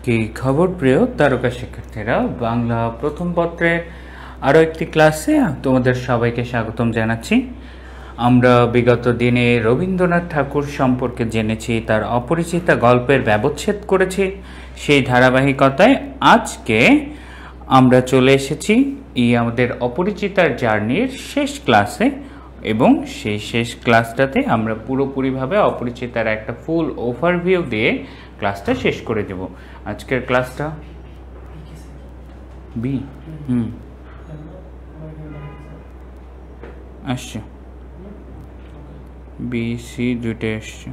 কি খবর প্রিয় তারকা শিক্ষার্থীরা, বাংলা প্রথম পত্রের আরও একটি ক্লাসে তোমাদের সবাইকে স্বাগতম জানাচ্ছি। আমরা বিগত দিনে রবীন্দ্রনাথ ঠাকুর সম্পর্কে জেনেছি, তার অপরিচিতা গল্পের ব্যবচ্ছেদ করেছি। সেই ধারাবাহিকতায় আজকে আমরা চলে এসেছি আমাদের অপরিচিতার জার্নির শেষ ক্লাসে, এবং সেই শেষ ক্লাসটাতে আমরা পুরোপুরিভাবে অপরিচিতার একটা ফুল ওভারভিউ দিয়ে ক্লাসটা শেষ করে দেব। আজকের ক্লাসটা বি আসছে, বি সি দুইটাই আসছে।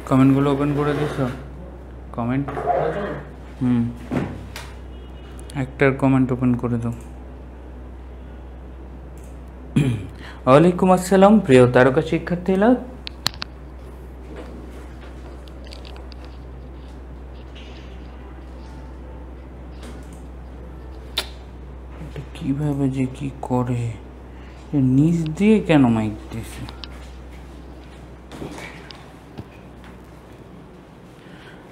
কমেন্টগুলো ওপেন করে দিছ? কমেন্ট একটার কমেন্ট ওপেন করে দাও। ওয়ালাইকুম আসসালাম প্রিয় তারকা শিক্ষার্থীরা, কিভাবে যে কি করে, নিচ দিয়ে কেন মাইক দিছে?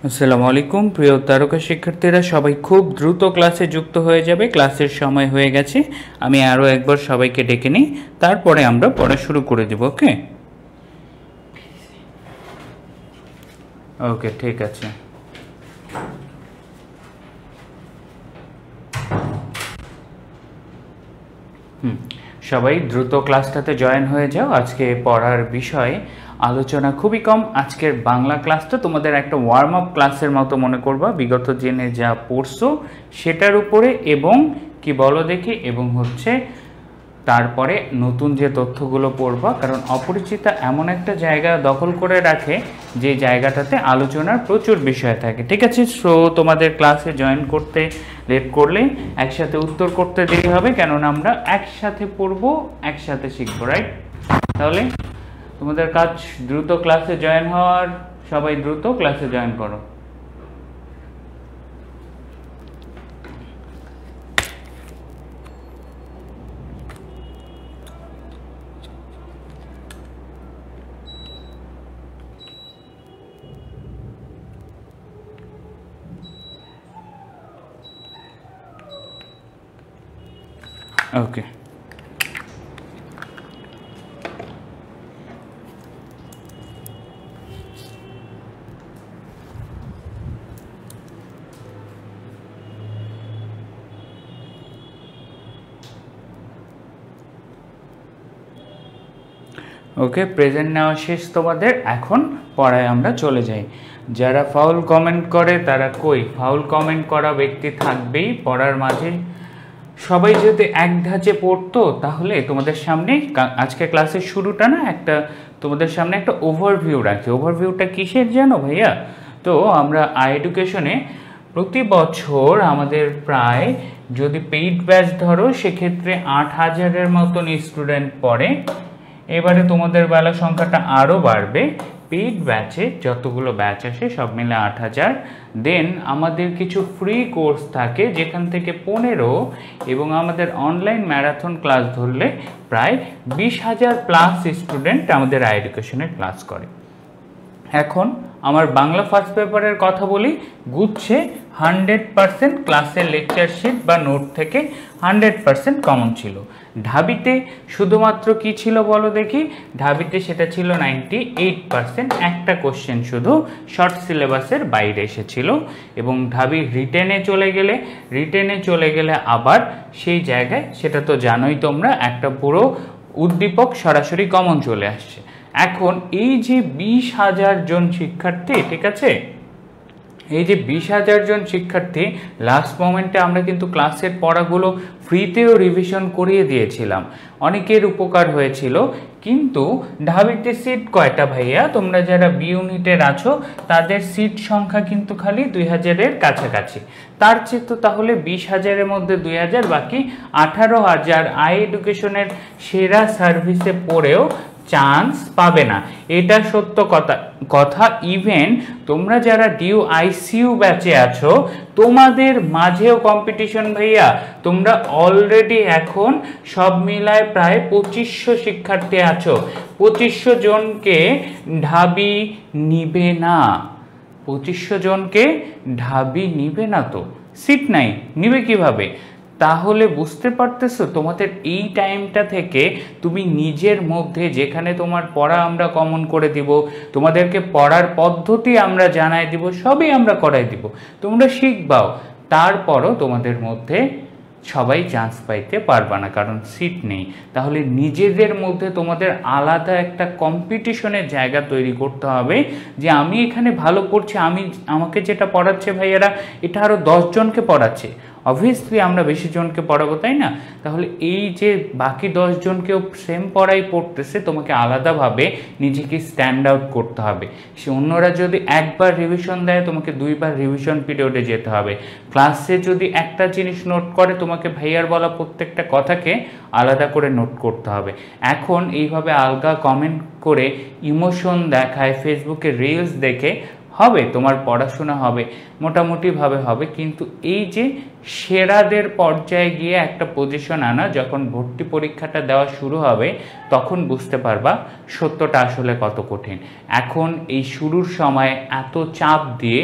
আসসালামু আলাইকুম প্রিয় তারকা শিক্ষার্থীরা, সবাই খুব দ্রুত ক্লাসে যুক্ত হয়ে যাবে। ক্লাসের সময় হয়ে গেছে, আমি আরও একবার সবাইকে ডেকে নিই, তারপরে আমরা পড়া শুরু করে দেব। ওকে ওকে ঠিক আছে। সবাই দ্রুত ক্লাসটাতে জয়েন হয়ে যাও। আজকে পড়ার বিষয় আলোচনা খুবই কম। আজকের বাংলা ক্লাসটা তোমাদের একটা ওয়ার্ম আপ ক্লাসের মতো মনে করবা, বিগত দিনে যা পড়ছো সেটার উপরে, এবং কি বলো দেখি, এবং হচ্ছে তারপরে নতুন যে তথ্যগুলো পড়বা, কারণ অপরিচিতা এমন একটা জায়গা দখল করে রাখে যে জায়গাটাতে আলোচনার প্রচুর বিষয় থাকে। ঠিক আছে, সো তোমাদের ক্লাসে জয়েন করতে লেট করলে একসাথে উত্তর করতে দেরি হবে, কেননা আমরা একসাথে পড়বো, একসাথে শিখবো, রাইট? তাহলে তোমাদের কাজ দ্রুত ক্লাসে জয়েন হওয়ার, সবাই দ্রুত ক্লাসে জয়েন করো। ওকে, ওকে প্রেজেন্ট নেওয়া শেষ তোমাদের। এখন পড়ায় আমরা চলে যাই। যারা ফাউল কমেন্ট করে তারা কই? ফাউল কমেন্ট করা ব্যক্তি থাকবেই পড়ার মাঝে। সবাই যদি এক ধাঁচে পড়তো তাহলে তোমাদের সামনে আজকে ক্লাসের শুরুটা না একটা তোমাদের সামনে একটা ওভারভিউ রাখি। ওভারভিউটা কিসের জানো ভাইয়া? তো আমরা এডুকেশনে প্রতি বছর আমাদের প্রায়, যদি পেইড ব্যাচ ধরো সেক্ষেত্রে ৮,০০০-এর মতন স্টুডেন্ট পড়ে। এবারে তোমাদের বেলা সংখ্যাটা আরও বাড়বে। পেইড ব্যাচে যতগুলো ব্যাচ আসে সব মিলে ৮,০০০। দেন আমাদের কিছু ফ্রি কোর্স থাকে যেখান থেকে ১৫, এবং আমাদের অনলাইন ম্যারাথন ক্লাস ধরলে প্রায় ২০,০০০ প্লাস স্টুডেন্ট আমাদের এডুকেশনে ক্লাস করে। এখন আমার বাংলা ফার্স্ট পেপারের কথা বলি, গুচ্ছে 100% ক্লাসের লেকচার শিট বা নোট থেকে 100% কমন ছিল। ঢাবিতে শুধুমাত্র কি ছিল বলো দেখি? ঢাবিতে সেটা ছিল 98%, একটা কোশ্চেন শুধু শর্ট সিলেবাসের বাইরে এসেছিল। এবং ঢাবি রিটেনে চলে গেলে আবার সেই জায়গায়, সেটা তো জানোই তোমরা, একটা পুরো উদ্দীপক সরাসরি কমন চলে আসছে। এখন এই যে 20,০০০ জন শিক্ষার্থী, ঠিক আছে, এই যে 20,০০০ জন শিক্ষার্থী, লাস্ট মোমেন্টে আমরা কিন্তু ক্লাসের পড়াগুলো ফ্রিতেও রিভিশন করিয়ে দিয়েছিলাম, অনেকের উপকার হয়েছিল। কিন্তু ঢাবিতে সিট কয়টা ভাইয়া? তোমরা যারা বি ইউনিটের আছো তাদের সিট সংখ্যা কিন্তু খালি ২,০০০-এর কাছাকাছি। তার চেয়ে তো তাহলে 20,০০০-এর মধ্যে 2,০০০, বাকি 18,০০০ এডুকেশনের সেরা সার্ভিসে পড়েও চান্স পাবে না, এটা সত্য কথা। ইভেন তোমরা যারা ডিউ আইসিইউ ব্যাচে আছো তোমাদের মাঝেও কম্পিটিশন ভাইয়া। তোমরা অলরেডি এখন সব মিলায় প্রায় 2500 শিক্ষার্থী আছো। 2500 জনকে ঢাবি নিবে না, 2500 জনকে ঢাবি নিবে না, তো সিট নাই, নিবে কিভাবে? তাহলে বুঝতে পারতেছো তোমাদের এই টাইমটা থেকে তুমি নিজের মধ্যে, যেখানে তোমার পড়া আমরা কমন করে দিব, তোমাদেরকে পড়ার পদ্ধতি আমরা জানাই দিব, সবই আমরা করাই দিব, তোমরা শিখবাও, তারপরও তোমাদের মধ্যে সবাই চান্স পাইতে পারবা না, কারণ সিট নেই। তাহলে নিজেদের মধ্যে তোমাদের আলাদা একটা কম্পিটিশনের জায়গা তৈরি করতে হবে, যে আমি এখানে ভালো পড়ছি, আমাকে যেটা পড়াচ্ছে ভাইয়ারা এটা আরও 10 জনকে পড়াচ্ছে, অবভিয়াসলি আমরা বেশি জনকে পড়াবো, তাই না? তাহলে এই যে বাকি 10 জনকেও সেম পড়াই পড়তেছে, তোমাকে আলাদাভাবে নিজেকে স্ট্যান্ড আউট করতে হবে। সে অন্যরা যদি একবার রিভিশন দেয় তোমাকে 2বার রিভিশন পিরিয়ডে যেতে হবে। ক্লাসে যদি একটা জিনিস নোট করে তোমাকে ভাইয়ার বলা প্রত্যেকটা কথাকে আলাদা করে নোট করতে হবে। এখন এইভাবে আলগা কমেন্ট করে ইমোশন দেখায়, ফেসবুকে রিলস দেখে হবে, তোমার পড়াশোনা হবে মোটামুটিভাবে হবে, কিন্তু এই যে সেরাদের পর্যায়ে গিয়ে একটা পজিশন আনা, যখন ভর্তি পরীক্ষাটা দেওয়া শুরু হবে তখন বুঝতে পারবা সত্যটা আসলে কত কঠিন। এখন এই শুরুর সময় এত চাপ দিয়ে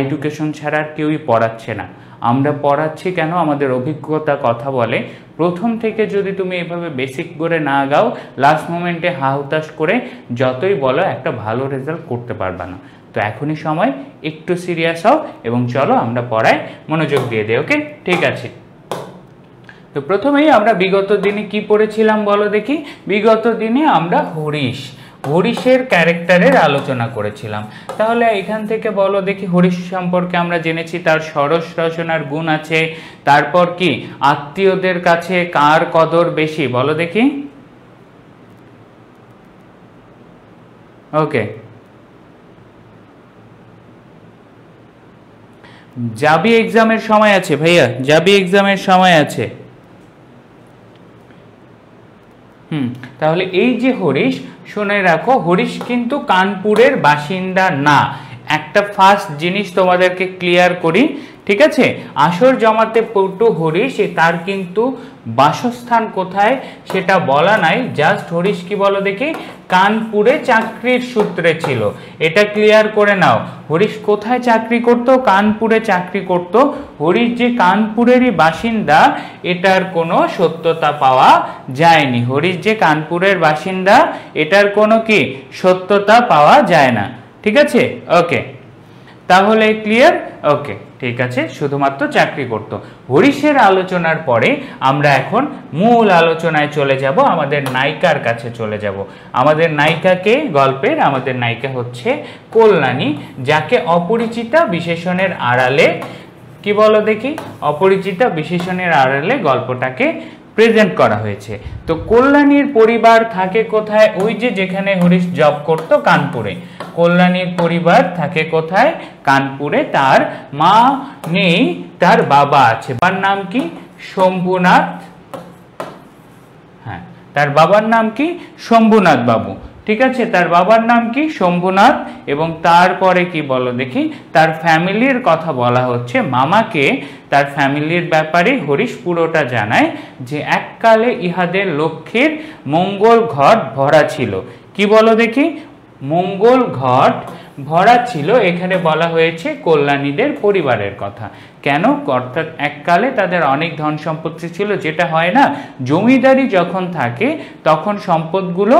এডুকেশন ছাড়া আর কেউই পড়াচ্ছে না। আমরা পড়াচ্ছি কেন? আমাদের অভিজ্ঞতা কথা বলে। প্রথম থেকে যদি তুমি এভাবে বেসিক করে না গাও, লাস্ট মোমেন্টে হাহুতাশ করে যতই বলো একটা ভালো রেজাল্ট করতে পারবা না। তো এখনই সময় একটু সিরিয়াস হও এবং চলো আমরা পড়ায় মনোযোগ দিয়ে দিই। ওকে, ঠিক আছে। তো প্রথমেই আমরা বিগত দিনে কি পড়েছিলাম বলো দেখি। বিগত দিনে আমরা হরিশের ক্যারেক্টারের আলোচনা করেছিলাম। তাহলে এখান থেকে বলো দেখি, হরিশ সম্পর্কে আমরা জেনেছি তার সরস রচনার গুণ আছে, তারপর কি আত্মীয়দের কাছে কার কদর বেশি বলো দেখি। ওকে, যাবি এক্সামের সময় আছে ভাইয়া, যাবি এক্সামের সময় আছে। তাহলে এই যে হরিশ, শুনে রাখো, হরিশ কিন্তু কানপুরের বাসিন্দা না। একটা ফার্স্ট জিনিস তোমাদেরকে ক্লিয়ার করি, ঠিক আছে? আসর জমাতে পটু হরিশ, তার কিন্তু বাসস্থান কোথায় সেটা বলা নাই, জাস্ট হরিশ কি বলো দেখি, কানপুরে চাকরির সূত্রে ছিল। এটা ক্লিয়ার করে নাও, হরিশ কোথায় চাকরি করত? কানপুরে চাকরি করত। হরিশ যে কানপুরেরই বাসিন্দা এটার কোনো সত্যতা পাওয়া যায়নি। হরিশ যে কানপুরের বাসিন্দা এটার কোনো কি সত্যতা পাওয়া যায় না, ঠিক আছে? ওকে, তাহলে ক্লিয়ার? ওকে, ঠিক আছে, শুধুমাত্র চাকরি করত। হরিশের আলোচনার পরে আমরা এখন মূল আলোচনায় চলে যাব, আমাদের নায়িকার কাছে চলে যাব। আমাদের নায়িকাকে, গল্পের আমাদের নায়িকা হচ্ছে কল্যাণী, যাকে অপরিচিতা বিশেষণের আড়ালে, কি বলো দেখি, অপরিচিতা বিশেষণের আড়ালে গল্পটাকে প্রেজেন্ট করা হয়েছে। তো কল্যাণীর পরিবার থাকে কোথায়? ওই যে যেখানে হরিশ জব করত, কানপুরে। কল্যাণীর পরিবার থাকে কোথায়? কানপুরে। তার মা নেই, তার বাবা আছে। বাবার নাম কি? শম্ভুনাথ। হ্যাঁ, তার বাবার নাম কি? শম্ভুনাথ বাবু, ঠিক আছে? তার বাবার নাম কি? শম্ভুনাথ। এবং তারপরে কি বলো দেখি, তার ফ্যামিলির কথা বলা হচ্ছে। মামাকে তার ফ্যামিলির ব্যাপারে হরিশ পুরোটা জানায়, যে এককালে ইহাদের লক্ষ্মীর মঙ্গল ঘট ভরা ছিল। কি বলো দেখি, মঙ্গল ঘট ভরা ছিল। এখানে বলা হয়েছে কল্যাণীদের পরিবারের কথা। কেন? অর্থাৎ এককালে তাদের অনেক ধন সম্পত্তি ছিল, যেটা হয় না, জমিদারি যখন থাকে তখন সম্পদগুলো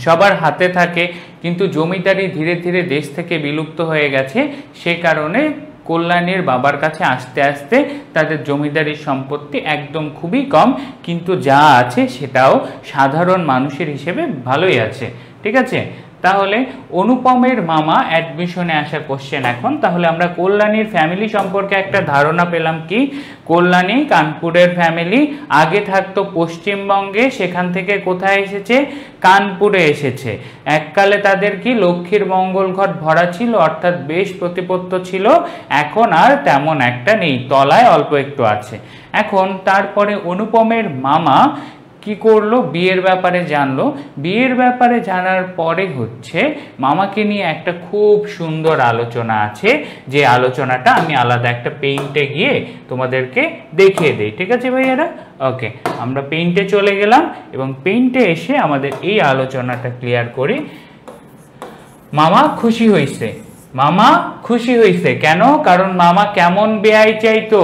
সবার হাতে থাকে, কিন্তু জমিদারি ধীরে ধীরে দেশ থেকে বিলুপ্ত হয়ে গেছে। সে কারণে কল্যাণীর বাবার কাছে আস্তে আস্তে তাদের জমিদারির সম্পত্তি একদম খুবই কম, কিন্তু যা আছে সেটাও সাধারণ মানুষের হিসেবে ভালোই আছে, ঠিক আছে? তাহলে অনুপমের মামা অ্যাডমিশনে আসা কোশ্চেন এখন। তাহলে আমরা কল্যাণীর ফ্যামিলি সম্পর্কে একটা ধারণা পেলাম, কি কল্যাণী কানপুরের ফ্যামিলি, আগে থাকতো পশ্চিমবঙ্গে, সেখান থেকে কোথায় এসেছে? কানপুরে এসেছে। এককালে তাদের কি লক্ষ্মীর মঙ্গল ঘট ভরা ছিল, অর্থাৎ বেশ প্রতিপত্ত ছিল। এখন আর তেমন একটা নেই, তলায় অল্প একটু আছে। এখন তারপরে অনুপমের মামা কি করলো, বিয়ের ব্যাপারে জানলো। বিয়ের ব্যাপারে জানার পরে হচ্ছে মামাকে নিয়ে একটা খুব সুন্দর আলোচনা আছে, যে আলোচনাটা আমি আলাদা একটা পেইন্টে গিয়ে তোমাদেরকে দেখিয়ে দিই। ঠিক আছে ভাইয়ারা? ওকে, আমরা পেইন্টে চলে গেলাম এবং পেইন্টে এসে আমাদের এই আলোচনাটা ক্লিয়ার করি। মামা খুশি হয়েছে। মামা খুশি হয়েছে কেন? কারণ মামা কেমন বেয়াই চাইতো,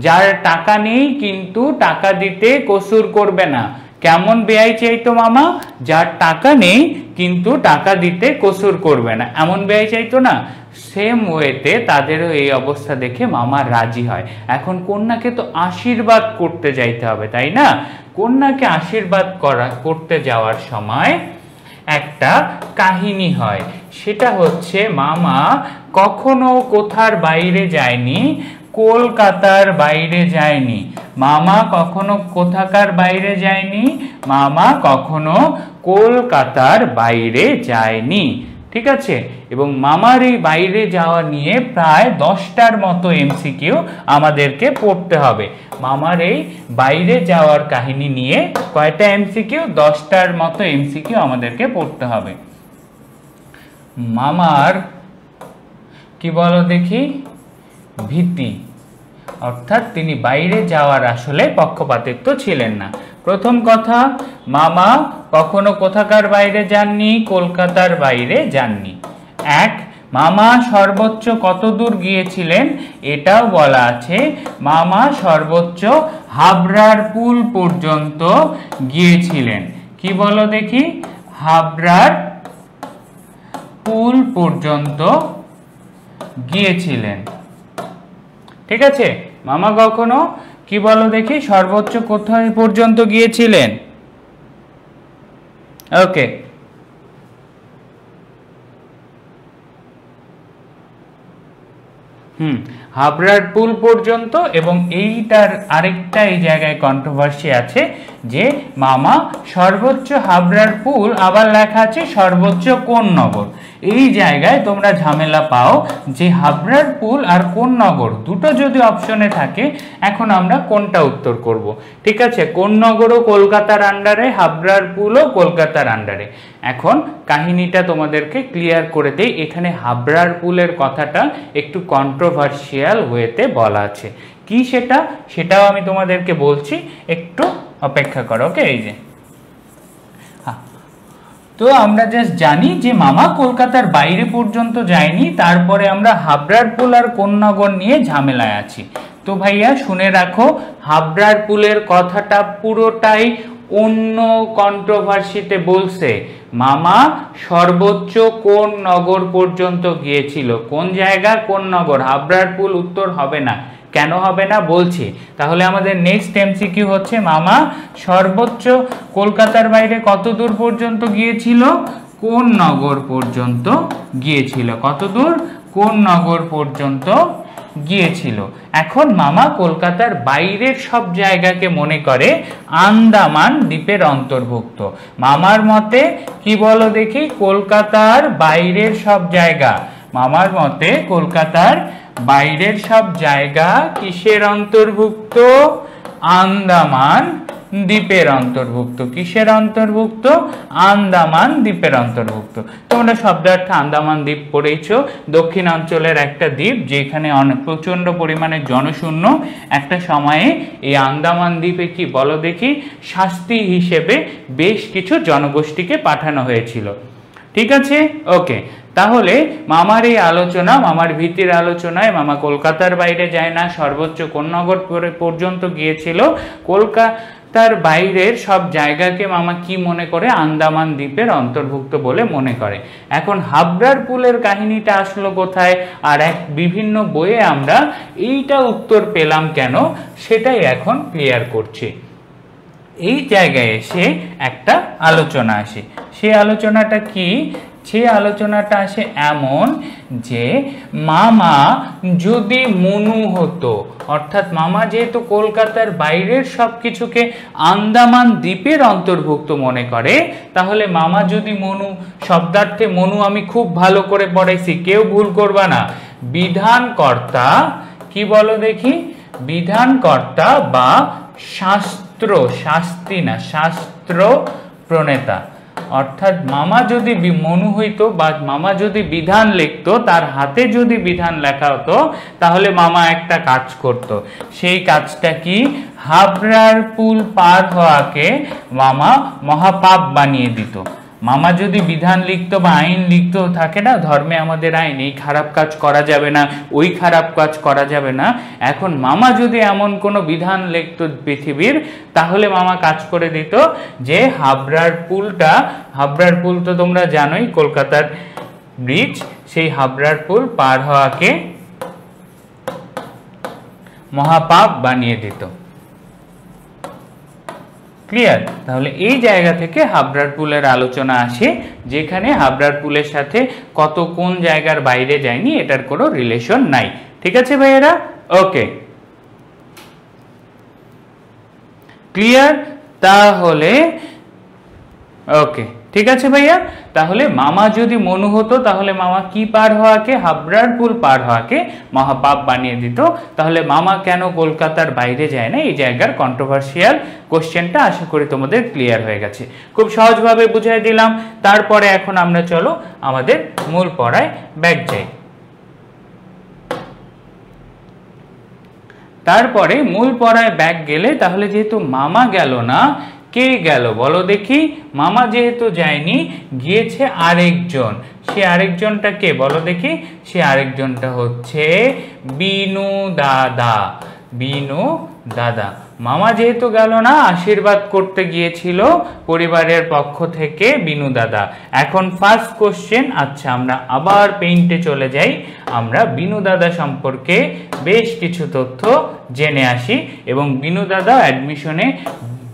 যার টাকা নেই কিন্তু টাকা দিতে কসুর করবে না। কেমন বেয়াই চাইতো মামা? যার টাকা নেই কিন্তু টাকা দিতে কসুর করবে না, এমন বেয়াই চাইতো না। সেম ওয়েতে তাদেরও এই অবস্থা দেখে মামা রাজি হয়। এখন কন্যাকে তো আশীর্বাদ করতে যাইতে হবে, তাই না? কন্যাকে আশীর্বাদ করতে যাওয়ার সময় একটা কাহিনী হয়, সেটা হচ্ছে মামা কখনো কোথার বাইরে যায়নি, কলকাতার বাইরে যায়নি। মামা কখনো কোথাকার বাইরে যায়নি? মামা কখনো কলকাতার বাইরে যায়নি। ঠিক আছে? এবং মামার এই বাইরে যাওয়া নিয়ে প্রায় 10টার মতো এমসিকিউ আমাদেরকে পড়তে হবে। মামার এই বাইরে যাওয়ার কাহিনী নিয়ে কয়টা এমসিকিউ? 10টার মতো এমসিকিউ আমাদেরকে পড়তে হবে। মামার কি বলো দেখি, ভীতি, অর্থাৎ তিনি বাইরে যাওয়ার আসলে পক্ষপাতিত্ব ছিলেন না। প্রথম কথা, মামা কখনো কোথাকার বাইরে যাননি? কলকাতার বাইরে যাননি। এক, মামা সর্বোচ্চ কত দূর গিয়েছিলেন? এটাও বলা আছে, মামা সর্বোচ্চ হাবড়ার পুল পর্যন্ত গিয়েছিলেন। কি বলো দেখি? হাবড়ার পুল পর্যন্ত গিয়েছিলেন। ঠিক আছে? মামা কখনো কি বলো দেখি, সর্বোচ্চ কোথায় পর্যন্ত গিয়েছিলেন? ওকে, হাবড়ার পুল পর্যন্ত। এবং এইটার আরেকটা এই জায়গায় কন্ট্রোভার্সি আছে যে মামা সর্বোচ্চ হাবড়ার পুল, আবার লেখা আছে সর্বোচ্চ কোন নগর। এই জায়গায় তোমরা ঝামেলা পাও যে হাবড়ার পুল আর কোন নগর দুটো যদি অপশনে থাকে, এখন আমরা কোনটা উত্তর করব? ঠিক আছে, কোন নগরও কলকাতার আন্ডারে, হাবড়ার পুলও কলকাতার আন্ডারে। এখন কাহিনীটা তোমাদেরকে ক্লিয়ার করে দেই। এখানে হাবড়ার পুলের কথাটা একটু কন্ট্রোভার্সিয়াল ওয়েতে বলা আছে। কি সেটা, সেটাও আমি তোমাদেরকে বলছি, একটু অপেক্ষা করো। ওকে, এই যে তো আমরা জাস্ট জানি যে মামা কলকাতার বাইরে পর্যন্ত যায়নি, তারপরে আমরা হাবড়ার পুল আর কোন নগর নিয়ে ঝামেলায় আছি। তো ভাইয়া শুনে রাখো, হাবড়ার পুলের কথাটা পুরোটাই অন্য কন্ট্রোভার্সিতে বলছে। মামা সর্বোচ্চ কোন নগর পর্যন্ত গিয়েছিল, কোন জায়গা, কোন নগর। হাবড়ার পুল উত্তর হবে না। কেন হবে না বলছি। তাহলে আমাদের নেক্সট এমসিকিউ হচ্ছে, মামা সর্বোচ্চ কলকাতার বাইরে কত দূর পর্যন্ত গিয়েছিল? কোন নগর পর্যন্ত গিয়েছিল? কত দূর? কোন নগর পর্যন্ত গিয়েছিল। এখন মামা কলকাতার বাইরের সব জায়গাকে মনে করে আন্দামান দ্বীপের অন্তর্ভুক্ত। মামার মতে কি বলো দেখি, কলকাতার বাইরের সব জায়গা, মামার মতে কলকাতার বাইরের সব জায়গা কিসের অন্তর্ভুক্ত? আন্দামান দ্বীপের অন্তর্ভুক্ত। কিসের অন্তর্ভুক্ত? আন্দামান দ্বীপের অন্তর্ভুক্ত। তোমরা শব্দার্থে আন্দামান দ্বীপ পড়েছো, দক্ষিণাঞ্চলের একটা দ্বীপ যেখানে অনেক প্রচন্ড পরিমাণে জনশূন্য। একটা সময়ে এই আন্দামান দ্বীপে কি বলো দেখি, শাস্তি হিসেবে বেশ কিছু জনগোষ্ঠীকে পাঠানো হয়েছিল। ঠিক আছে? ওকে, তাহলে মামার এই আলোচনা, মামার ভীতির আলোচনায় মামা কলকাতার বাইরে যায় না, সর্বোচ্চ কোন নগর পর্যন্ত গিয়েছিল, কলকাতার বাইরের সব জায়গাকে মামা কি মনে করে? আন্দামান দ্বীপের অন্তর্ভুক্ত বলে মনে করে। এখন হাবড়ার পুলের কাহিনীটা আসলো কোথায়, আর বিভিন্ন বইয়ে আমরা এইটা উত্তর পেলাম কেন, সেটাই এখন ক্লিয়ার করছি। এই জায়গায় এসে একটা আলোচনা আসে। সেই আলোচনাটা কি? সেই আলোচনাটা আসে এমন যে মামা যদি মনু হতো, অর্থাৎ মামা যেহেতু কলকাতার বাইরের সব কিছুকে আন্দামান দ্বীপের অন্তর্ভুক্ত মনে করে, তাহলে মামা যদি মনু, শব্দার্থে মনু আমি খুব ভালো করে পড়াইছি, কেউ ভুল করবা না। বিধানকর্তা, কি বলো দেখি, বিধানকর্তা বা শাস্তি শাস্ত্র, শাস্তি না, শাস্ত্র প্রণেতা। অর্থাৎ মামা যদি মনু হইতো বা মামা যদি বিধান লিখতো, তার হাতে যদি বিধান লেখা হতো, তাহলে মামা একটা কাজ করত। সেই কাজটা কি? হাবড়ার পুল পার হওয়াকে মামা মহাপাপ বানিয়ে দিত। মামা যদি বিধান লিখতো বা আইন লিখতো, থাকে না ধর্মে আমাদের আইন, এই খারাপ কাজ করা যাবে না, ওই খারাপ কাজ করা যাবে না। এখন মামা যদি এমন কোনো বিধান লিখতো পৃথিবীর, তাহলে মামা কাজ করে দিত যে হাবড়ার পুলটা, হাবড়ার পুল তো তোমরা জানোই কলকাতার ব্রিজ, সেই হাবড়ার পুল পার হওয়াকে মহাপাপ বানিয়ে দিত। ক্লিয়ার? তাহলে এই জায়গা থেকে হাবড়ার পুলের আলোচনা আসে, যেখানে হাবড়ার পুলের সাথে কত কোন জায়গার বাইরে যায়নি, এটার কোনো রিলেশন নাই। ঠিক আছে ভাইয়েরা? ওকে, ক্লিয়ার? তাহলে ওকে, ঠিক আছে ভাইয়া। তাহলে মামা যদি মনু হতো, তাহলে মামা কি পার হওয়াকে? হাবড়ার পুল পার হওয়াকে মহাপাপ বানিয়ে দিত। তাহলে মামা কেন কলকাতার বাইরে যায় না? এই জায়গার কন্ট্রোভার্সিয়াল কোশ্চেনটা আশা করি তোমাদের ক্লিয়ার হয়ে গেছে। খুব সহজভাবে বুঝিয়ে দিলাম। তারপরে এখন আমরা চলো আমাদের মূল পড়ায় ব্যাক যাই। তারপরে মূল পড়ায় ব্যাক গেলে, তাহলে যেহেতু মামা গেল না, কে গেল বলো দেখি? মামা যেহেতু যায়নি, গিয়েছে আরেকজন। সে আরেকজনটা কে বলো দেখি? সে আরেকজনটা হচ্ছে বিনু দাদা। বিনু দাদা। মামা যেহেতু গেল না, আশীর্বাদ করতে গিয়েছিল পরিবারের পক্ষ থেকে বিনু দাদা। এখন ফার্স্ট কোশ্চেন। আচ্ছা, আমরা আবার পেইন্টে চলে যাই। আমরা বিনু দাদা সম্পর্কে বেশ কিছু তথ্য জেনে আসি, এবং বিনু দাদা অ্যাডমিশনে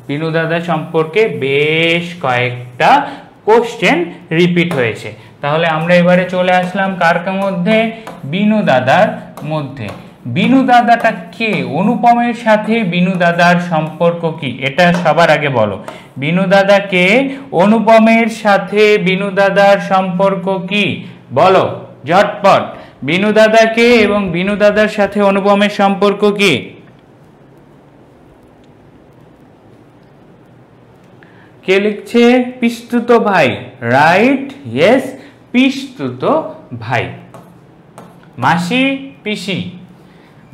বিনু দাদা সম্পর্কে বেশ কয়েকটা কোশ্চেন রিপিট হয়েছে। তাহলে আমরা এবারে চলে আসলাম কার মধ্যে? বিনু দাদার মধ্যে। বিনু দাদাটা কে? অনুপমের সাথে বিনু দাদার সম্পর্ক কি? এটা সবার আগে বলো। বিনু দাদা কে? অনুপমের সাথে বিনু দাদার সম্পর্ক কি? বলো ঝটপট। বিনু দাদা কে এবং বিনু দাদার সাথে অনুপমের সম্পর্ক কি? কে লিখছে? পিস্তুত ভাই। রাইট, ইয়েস, পিস্তুত ভাই। মাসি, পিসি।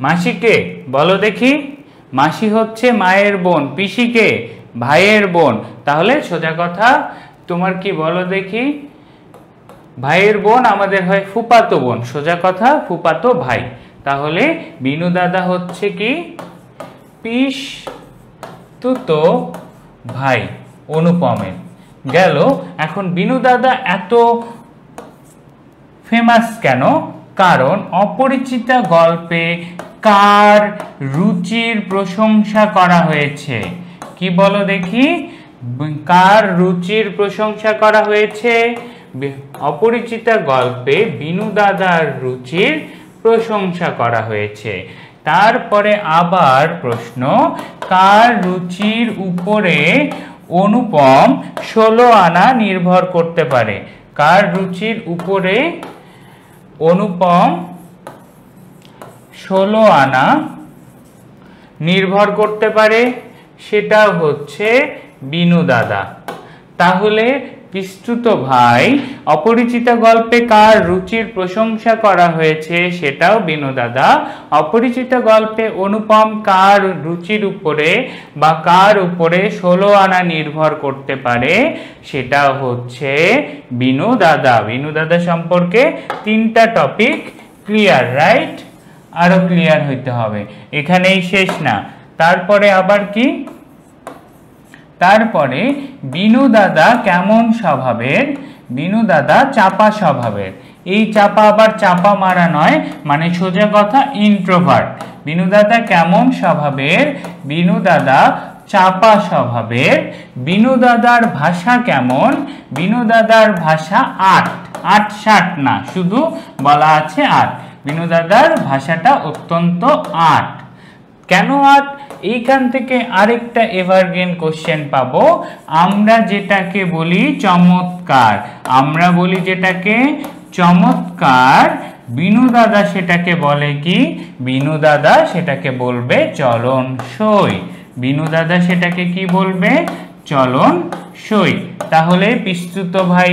মাসি কে বলো দেখি? মাসি হচ্ছে মায়ের বোন, পিসি কে? ভাইয়ের বোন। তাহলে সোজা কথা তোমার কি বলো দেখি? ভাইয়ের বোন আমাদের হয় ফুফাতো বোন, সোজা কথা ফুফাতো ভাই। তাহলে বিনু দাদা হচ্ছে কি? পিস্তুত ভাই অনুপমের। গেল। এখন বিনু দাদা এত ফেমাস কেন? কারণ অপরিচিতা গল্পে কার রুচির প্রশংসা করা হয়েছে? কি বলো দেখি? কার রুচির প্রশংসা করা হয়েছে? অপরিচিতা গল্পে বিনু দাদার রুচির প্রশংসা করা হয়েছে। তারপরে আবার প্রশ্ন, কার রুচির উপরে অনুপম 16 আনা নির্ভর করতে পারে? কার রুচির উপরে অনুপম 16 আনা নির্ভর করতে পারে? সেটা হচ্ছে বিনু দাদা। তাহলে পিস্তুত ভাই, অপরিচিতা গল্পে কার রুচির প্রশংসা করা হয়েছে? সেটাও বিনু দাদা। অপরিচিতা গল্পে অনুপম কার রুচির উপরে বা কার উপরে 16 আনা নির্ভর করতে পারে? সেটা হচ্ছে বিনু দাদা। বিনু দাদা সম্পর্কে 3টা টপিক ক্লিয়ার, রাইট? আরো ক্লিয়ার হইতে হবে, এখানেই শেষ না। তারপরে আবার কি? তারপরে বিনু দাদা কেমন স্বভাবের? বিনু দাদা চাপা স্বভাবের। এই চাপা আবার চাপা মারা নয়, মানে সোজা কথা ইন্ট্রোভার্ট। বিনু দাদা কেমন স্বভাবের? বিনু দাদা চাপা স্বভাবের। বিনু দাদার ভাষা কেমন? বিনু দাদার ভাষা আট ষাট না, শুধু বলা আছে আট। বিনু দাদার ভাষাটা অত্যন্ত আট। কেন আট? এইখান থেকে আরেকটা এভারগ্রিন কোশ্চেন পাবো। আমরা যেটাকে বলি চমৎকার, আমরা বলি যেটাকে চমৎকার, বিনু দাদা সেটাকে বলে কি? বিনু দাদা সেটাকে বলবে চলনসই। বিনু দাদা সেটাকে কি বলবে? চলন সই। তাহলে পিস্তুত ভাই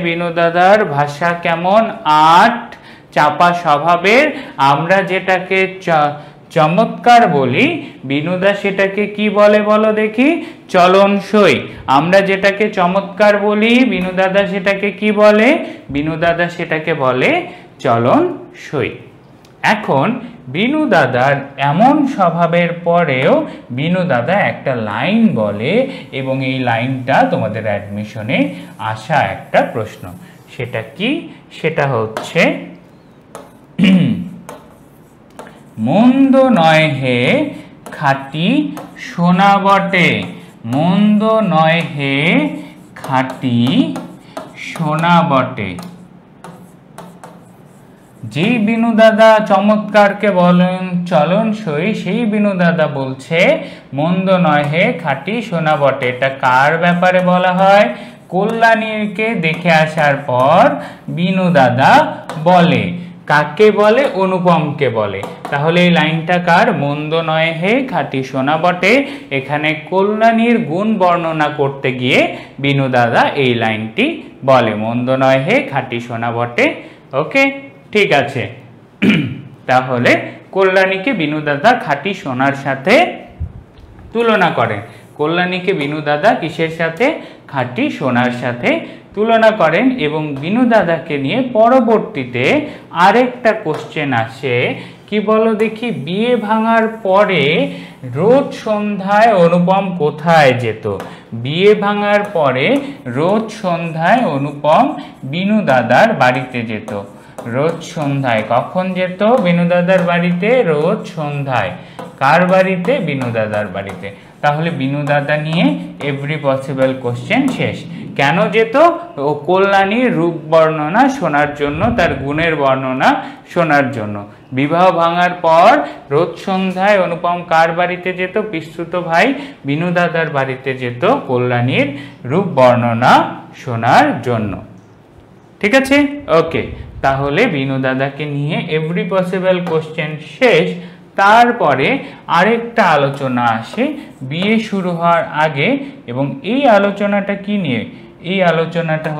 বিনু দাদার ভাষা কেমন? আট, চাপা স্বভাবের। আমরা যেটাকে চমৎকার বলি, বিনুদা সেটাকে কি বলে বলো দেখি? চলন সই। আমরা যেটাকে চমৎকার বলি, বিনু দাদা সেটাকে কি বলে? বিনু দাদা সেটাকে বলে চলন সই। এখন বিনু দাদার এমন স্বভাবের পরেও বিনু দাদা একটা লাইন বলে, এবং এই লাইনটা তোমাদের অ্যাডমিশনে আসা একটা প্রশ্ন। সেটা কি? সেটা হচ্ছে মন্দ নয় হে খাঁটি সোনা বটে। মন্দ নয় হে খাঁটি সোনা বটে। যেই বিনু দাদা চমৎকারকে বলেন চলন সই, সেই বিনু দাদা বলছে মন্দ নয় হে খাঁটি সোনা বটে। এটা কার ব্যাপারে বলা হয়? কল্যাণীকে দেখে আসার পর বিনু দাদা বলে। কাকে বলে? অনুপমকে বলে। তাহলে এই লাইনটা কার? মন্দ নয় হে খাঁটি সোনা বটে। এখানে কল্যাণীর গুণ বর্ণনা করতে গিয়ে বিনু দাদা এই লাইনটি বলে, মন্দ নয় হে খাঁটি সোনা বটে। ওকে, ঠিক আছে। তাহলে কল্যাণীকে বিনু দাদা খাঁটি সোনার সাথে তুলনা করেন। কল্যাণীকে বিনু দাদা কিসের সাথে? খাঁটি সোনার সাথে তুলনা করেন। এবং বিনু দাদাকে নিয়ে পরবর্তীতে আরেকটা কোশ্চেন আসে, কি বলো দেখি? বিয়ে ভাঙার পরে রোজ সন্ধ্যায় অনুপম কোথায় যেত? বিয়ে ভাঙার পরে রোজ সন্ধ্যায় অনুপম বিনু দাদার বাড়িতে যেত। রোজ সন্ধ্যায় কখন যেত বিনু দাদার বাড়িতে? রোজ সন্ধ্যায়। কার বাড়িতে? বিনু দাদার বাড়িতে। তাহলে বিনু দাদা নিয়ে এভরি পসিবল কোশ্চেন শেষ। কেন যেত? ও কল্যাণীর রূপ বর্ণনা শোনার জন্য, তার গুণের বর্ণনা শোনার জন্য। বিবাহ ভাঙার পর রোজ সন্ধ্যায় অনুপম কার বাড়িতে যেত? পিস্তুত ভাই বিনু দাদার বাড়িতে যেত কল্যাণীর রূপ বর্ণনা শোনার জন্য। ঠিক আছে? ওকে, তাহলে বিনু দাদাকে নিয়ে এভরি পসিবল কোশ্চেন শেষ। তারপরে আরেকটা আলোচনা আসে বিয়ে শুরু হওয়ার আগে, এবং এই আলোচনাটা কি নিয়ে? এই আলোচনাটা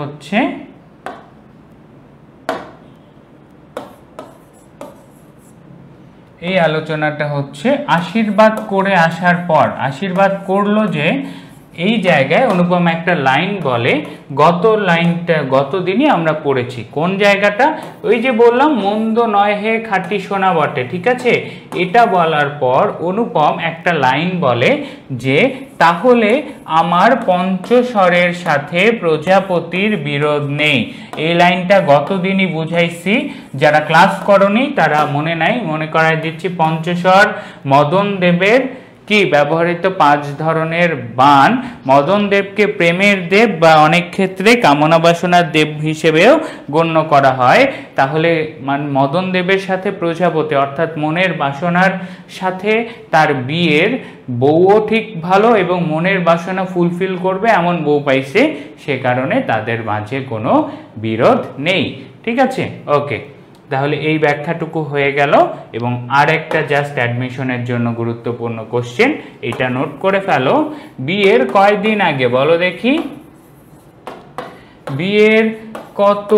হচ্ছে আশীর্বাদ করে আসার পর। আশীর্বাদ করলো যে এই জায়গায় অনুপম একটা লাইন বলে, গত দিনই আমরা পড়েছি। কোন জায়গাটা? ওই যে বললাম মন্দ নয় হে খাঁটি সোনা বটে। ঠিক আছে, এটা বলার পর অনুপম একটা লাইন বলে যে তাহলে আমার পঞ্চস্বরের সাথে প্রজাপতির বিরোধ নেই। এই লাইনটা গতদিনই বুঝাইছি, যারা ক্লাস করনি তারা মনে নাই, মনে করাই দিচ্ছি। পঞ্চস্বর মদন দেবের কি ব্যবহৃত 5 ধরনের বাণ। মদন দেবকে প্রেমের দেব বা অনেক ক্ষেত্রে কামনা বাসনার দেব হিসেবেও গণ্য করা হয়। তাহলে মদন দেবের সাথে প্রজাপতি অর্থাৎ মনের বাসনার সাথে তার বিয়ের বউও ঠিক ভালো এবং মনের বাসনা ফুলফিল করবে এমন বউ পাইছে, সে কারণে তাদের মাঝে কোনো বিরোধ নেই। ঠিক আছে? ওকে, তাহলে এই ব্যাখ্যাটুকু হয়ে গেল। এবং আর একটা জাস্ট অ্যাডমিশনের জন্য গুরুত্বপূর্ণ কোশ্চেন, এটা নোট করে ফেলো। বিয়ের কয়দিন আগে বলো দেখি? বিয়ের কত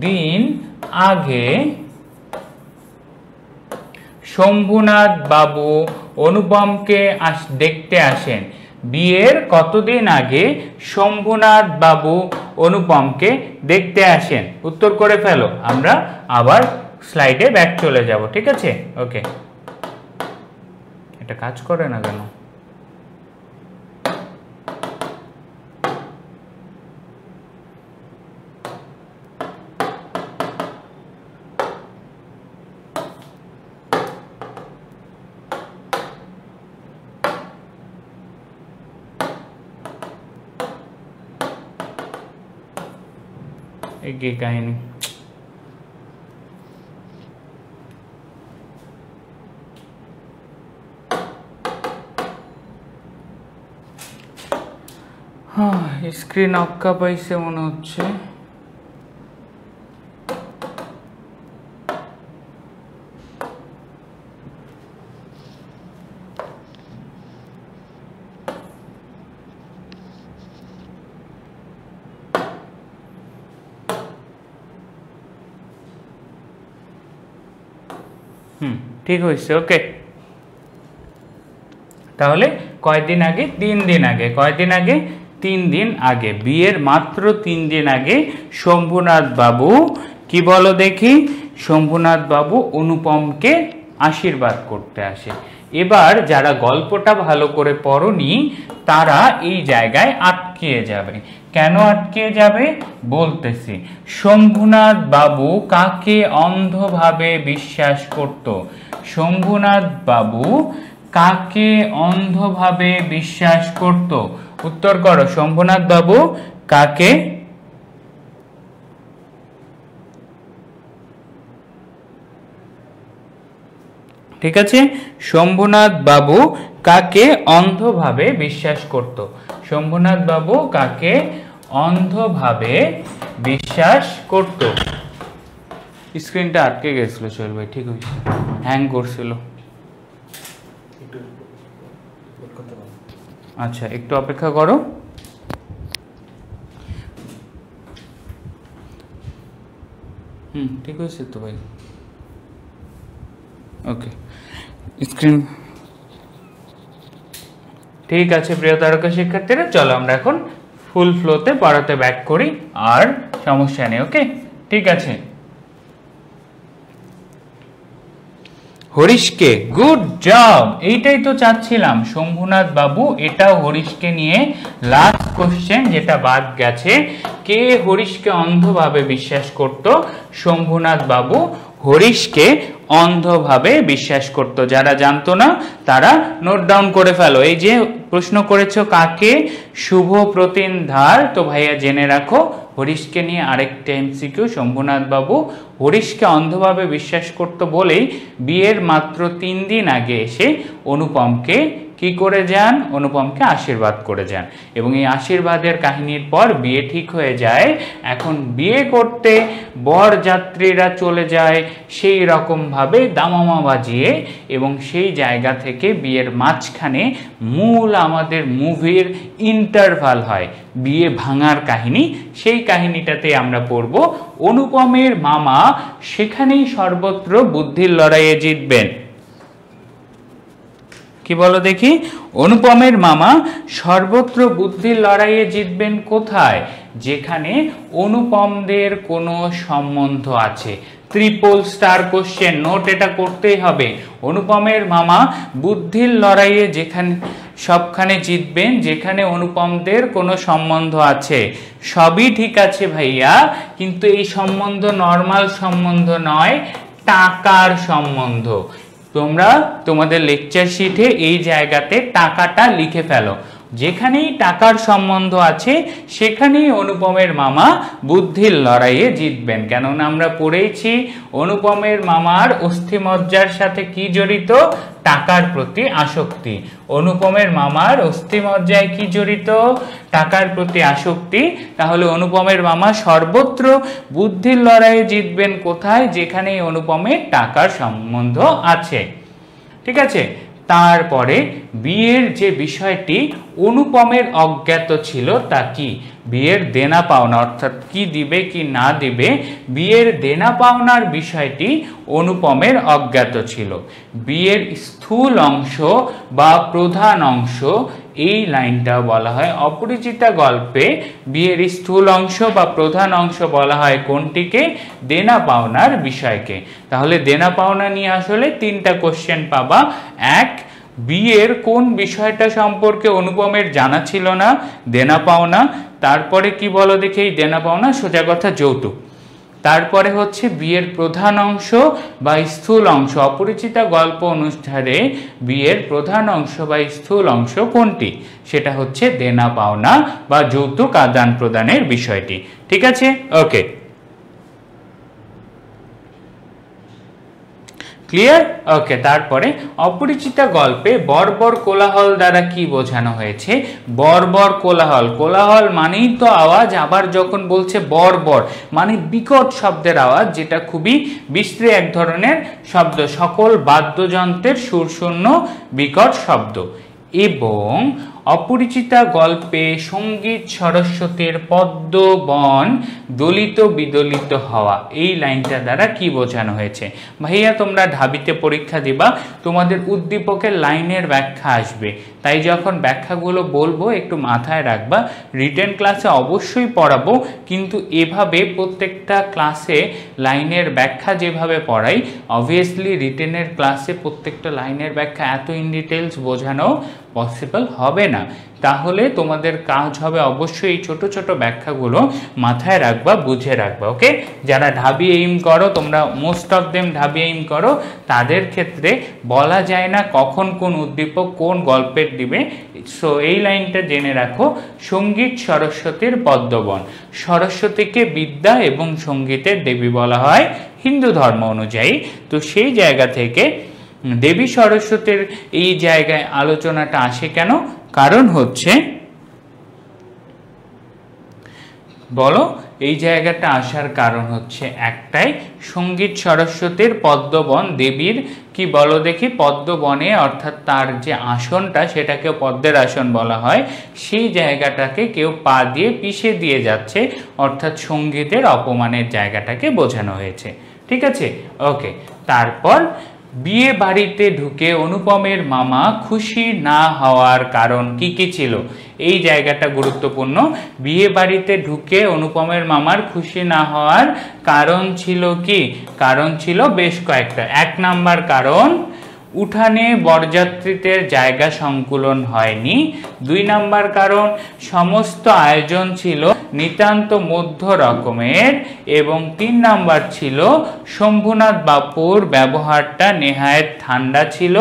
দিন আগে শম্ভুনাথ বাবু অনুপমকে দেখতে আসেন? বিয়ের কতদিন আগে শম্ভুনাথ বাবু অনুপমকে দেখতে আসেন? উত্তর করে ফেলো। আমরা আবার স্লাইডে ব্যাক চলে যাব। ঠিক আছে? ওকে, এটা কাজ করে না কেন? কি কাহিনী? স্ক্রিন অক্কা পাইছে মনে হচ্ছে। ঠিক হয়েছে। ওকে, তাহলে কয়দিন আগে? 3 দিন আগে। কয়দিন আগে? 3 দিন আগে। বিয়ের মাত্র 3 দিন আগে শম্ভুনাথ বাবু কি বলো দেখি, শম্ভুনাথ বাবু অনুপমকে আশীর্বাদ করতে আসে। এবার যারা গল্পটা ভালো করে পড়নি তারা এই জায়গায় আটকে যাবে। কেন আটকে যাবে বলতেছি। শম্ভুনাথ বাবু কাকে অন্ধভাবে বিশ্বাস করত? শম্ভুনাথ বাবু কাকে অন্ধভাবে বিশ্বাস করত? উত্তর করো। শম্ভুনাথ বাবু কাকে? ঠিক আছে, শম্ভুনাথ বাবু কাকে অন্ধভাবে বিশ্বাস করত? শম্ভুনাথ বাবু কাকে অন্ধভাবে বিশ্বাস করত? স্ক্রিনটা আটকে গেছিল সোহেল ভাই, ঠিক হয়েছে, হ্যাং করছিল। আচ্ছা, একটু অপেক্ষা করো। ঠিক হয়েছে তো ভাই। ওকে, স্ক্রিন ঠিক আছে। প্রিয় তারকা শিক্ষার্থীরা, চলো আমরা এখন ফুল ফ্লোতে পড়াতে ব্যাক করি, আর সমস্যা নেই। ওকে, ঠিক আছে। হরিশকে, গুড জব, এইটাই তো চাচ্ছিলাম। শম্ভুনাথ বাবু, এটাও হরিশকে নিয়ে লাস্ট কোশ্চেন যেটা বাদ গেছে। কে হরিশকে অন্ধভাবে বিশ্বাস করত? শম্ভুনাথ বাবু হরিশকে অন্ধভাবে বিশ্বাস করত। যারা জানতো না তারা নোট ডাউন করে ফেলো। এই যে প্রশ্ন করেছো কাকে, শুভ প্রতিন ধার, তো ভাইয়া জেনে রাখো হরিশকে নিয়ে আরেকটা এমসিকিউ। শম্ভুনাথ বাবু হরিশকে অন্ধভাবে বিশ্বাস করত বলেই বিয়ের মাত্র 3 দিন আগে এসে অনুপমকে কি করে যান? অনুপমকে আশীর্বাদ করে যান, এবং এই আশীর্বাদের কাহিনীর পর বিয়ে ঠিক হয়ে যায়। এখন বিয়ে করতে বর যাত্রীরা চলে যায় সেই রকমভাবে দামামা বাজিয়ে, এবং সেই জায়গা থেকে বিয়ের মাঝখানে মূল আমাদের মুভির ইন্টারভাল হয়, বিয়ে ভাঙার কাহিনী। সেই কাহিনীটাতে আমরা পড়ব অনুপমের মামা সেখানেই সর্বত্র বুদ্ধির লড়াইয়ে জিতবেন। কি বলো দেখি, অনুপমের মামা সর্বত্র বুদ্ধির লড়াইয়ে জিতবেন কোথায়? যেখানে অনুপমদের কোনো সম্বন্ধ আছে। ট্রিপল স্টার কোশ্চেন, নোট এটা করতেই হবে। অনুপমের মামা বুদ্ধির লড়াইয়ে যেখানে সবখানে জিতবেন যেখানে অনুপমদের কোনো সম্বন্ধ আছে। সবই ঠিক আছে ভাইয়া, কিন্তু এই সম্বন্ধ নর্মাল সম্বন্ধ নয়, টাকার সম্বন্ধ। তোমরা তোমাদের লেকচার শিটে এই জায়গাতে টাকাটা লিখে ফেলো। যেখানেই টাকার সম্বন্ধ আছে সেখানেই অনুপমের মামা বুদ্ধির লড়াইয়ে জিতবেন। কেননা আমরা পড়েছি অনুপমের মামার অস্থিমজ্জার সাথে কি জড়িত? টাকার প্রতি আসক্তি। অনুপমের মামার অস্থিমজ্জায় কি জড়িত? টাকার প্রতি আসক্তি। তাহলে অনুপমের মামা সর্বত্র বুদ্ধির লড়াইয়ে জিতবেন কোথায়? যেখানে অনুপমের টাকার সম্বন্ধ আছে। ঠিক আছে। তারপরে বিয়ের যে বিষয়টি অনুপমের অজ্ঞাত ছিল তা কি? বিয়ের দেনা পাওনা, অর্থাৎ কি দিবে কি না দিবে, বিয়ের দেনা পাওনার বিষয়টি অনুপমের অজ্ঞাত ছিল। বিয়ের স্থূল অংশ বা প্রধান অংশ, এই লাইনটা বলা হয় অপরিচিতা গল্পে বিয়ের স্থূল অংশ বা প্রধান অংশ বলা হয় কোনটিকে? দেনা পাওনার বিষয়কে। তাহলে দেনা পাওনা নিয়ে আসলে 3টা কোশ্চেন পাবা। এক, বিয়ের কোন বিষয়টা সম্পর্কে অনুপমের জানা ছিল না? দেনা পাওনা। তারপরে কি বলো দেখি, এই দেনা পাওনা সোজা কথা যৌতুক। তারপরে হচ্ছে বিয়ের প্রধান অংশ বা স্থূল অংশ, অপরিচিতা গল্প অনুসারে বিয়ের প্রধান অংশ বা স্থূল অংশ কোনটি? সেটা হচ্ছে দেনা পাওনা বা যৌতুক আদান প্রদানের বিষয়টি। ঠিক আছে, ওকে, ক্লিয়ার? ওকে। তারপরে অপরিচিতা গল্পে বর্বর কোলাহল দ্বারা কি বোঝানো হয়েছে? বর্বর কোলাহল, কোলাহল মানেই তো আওয়াজ, আবার যখন বলছে বর্বর মানে বিকট শব্দের আওয়াজ, যেটা খুবই বিশ্রী এক ধরনের শব্দ, সকল বাদ্যযন্ত্রের সুরশূন্য বিকট শব্দ। এবং অপরিচিতা গল্পে সঙ্গীত সরস্বতীর পদ্মবন দলিত বিদলিত হওয়া, এই লাইনটা দ্বারা কি বোঝানো হয়েছে? ভাইয়া তোমরা ঢাবিতে পরীক্ষা দিবা, তোমাদের উদ্দীপকের লাইনের ব্যাখ্যা আসবে, তাই যখন ব্যাখ্যাগুলো বলবো একটু মাথায় রাখবা। রিটেন ক্লাসে অবশ্যই পড়াবো, কিন্তু এভাবে প্রত্যেকটা ক্লাসে লাইনের ব্যাখ্যা যেভাবে পড়াই, অবভিয়াসলি রিটেনের ক্লাসে প্রত্যেকটা লাইনের ব্যাখ্যা এত ইন ডিটেলস বোঝানো পসিবল হবে না। তাহলে তোমাদের কাজ হবে অবশ্যই এই ছোট ছোট ব্যাখ্যাগুলো মাথায় রাখবা, বুঝে রাখবা। ওকে, যারা ঢাবি এইম করো, তোমরা মোস্ট অফ দেম ঢাবি এইম করো, তাদের ক্ষেত্রে বলা যায় না কখন কোন উদ্দীপক কোন গল্পের দিবে। সো এই লাইনটা জেনে রাখো, সঙ্গীত সরস্বতীর পদ্মবন। সরস্বতীকে বিদ্যা এবং সঙ্গীতের দেবী বলা হয় হিন্দু ধর্ম অনুযায়ী। তো সেই জায়গা থেকে দেবী সরস্বতীর এই জায়গায় আলোচনাটা আসে কেন? কারণ হচ্ছে, বলো, এই জায়গাটা আসার কারণ হচ্ছে একটাই, সঙ্গীত সরস্বতীর পদ্মবন দেবীর কি বলো দেখি, পদ্মবনে অর্থাৎ তার যে আসনটা সেটাকে পদ্মের আসন বলা হয়, সেই জায়গাটাকে কেউ পা দিয়ে পিষে দিয়ে যাচ্ছে, অর্থাৎ সঙ্গীতের অপমানের জায়গাটাকে বোঝানো হয়েছে। ঠিক আছে, ওকে। তারপর বিয়ে বাড়িতে ঢুকে অনুপমের মামা খুশি না হওয়ার কারণ কি কি ছিল? এই জায়গাটা গুরুত্বপূর্ণ। বিয়ে বাড়িতে ঢুকে অনুপমের মামার খুশি না হওয়ার কারণ ছিল কি? কারণ ছিল বেশ কয়েকটা। 1 নাম্বার কারণ, উঠানে বরযাত্রীদের জায়গা সংকুলন হয়নি। 2 নাম্বার কারণ, সমস্ত আয়োজন ছিল নিতান্ত মধ্য রকমের। এবং 3 নাম্বার ছিল, শম্ভুনাথ বাপুর ব্যবহারটা নেহায়েত ঠান্ডা ছিল,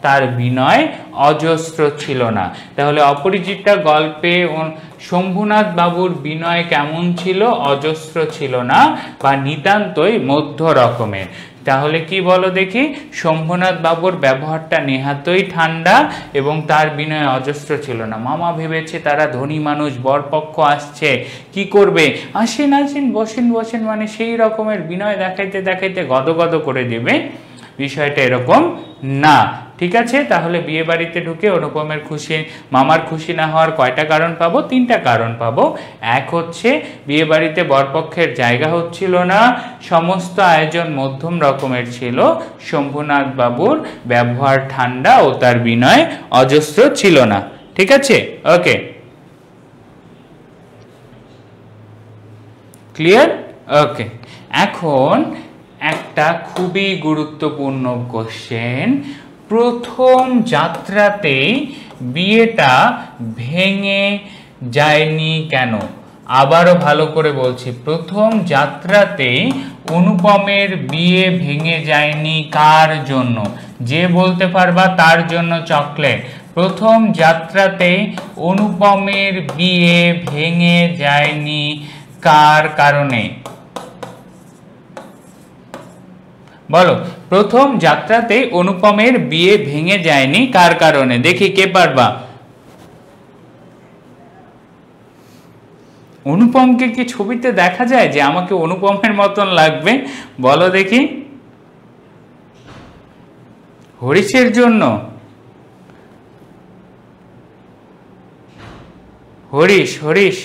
তার বিনয় অজস্র ছিল না। তাহলে অপরিচিতা গল্পে শম্ভুনাথ বাবুর বিনয় কেমন ছিল? অজস্র ছিল না, বা নিতান্তই মধ্য রকমের। তাহলে কি বলো দেখি, শম্ভুনাথ বাবুর ব্যবহারটা নেহাতই ঠান্ডা এবং তার বিনয় অজস্র ছিল না। মামা ভেবেছে তারা ধনী মানুষ, বরপক্ষ আসছে, কি করবে, আসেন আসেন বসেন বসেন, মানে সেই রকমের বিনয় দেখাইতে দেখাইতে গদগদ করে দেবে, বিষয়টা এরকম না। ঠিক আছে, তাহলে বিয়ে বাড়িতে ঢুকে অনুপমের মামার খুশি না হওয়ার কয়টা কারণ পাবো? 3টা কারণ পাবো। এক হচ্ছে, বিয়ে বাড়িতে বরপক্ষের জায়গা হচ্ছিল না, সমস্ত আয়োজন মধ্যম রকমের ছিল, শম্ভুনাথ বাবুর ব্যবহার ঠান্ডা ও তার বিনয় অজস্র ছিল না। ঠিক আছে, ওকে, ক্লিয়ার? ওকে, এখন একটা খুবই গুরুত্বপূর্ণ কোশ্চেন, প্রথম যাত্রাতেই বিয়েটা ভেঙে যায়নি কেন? আবারও ভালো করে বলছি, প্রথম যাত্রাতেই অনুপমের বিয়ে ভেঙে যায়নি কার জন্য? যে বলতে পারবা তার জন্য চকলেট। প্রথম যাত্রাতেই অনুপমের বিয়ে ভেঙে যায়নি কার কারণে? বলো, প্রথম যাত্রাতে অনুপমের বিয়ে ভেঙে যায়নি কার কারণে? দেখি কে পারবা। অনুপমকে কি ছবিতে দেখা যায় যে আমাকে অনুপমের মতন লাগবে? বলো দেখি। হরিশের জন্য? হরিশ, হরিশ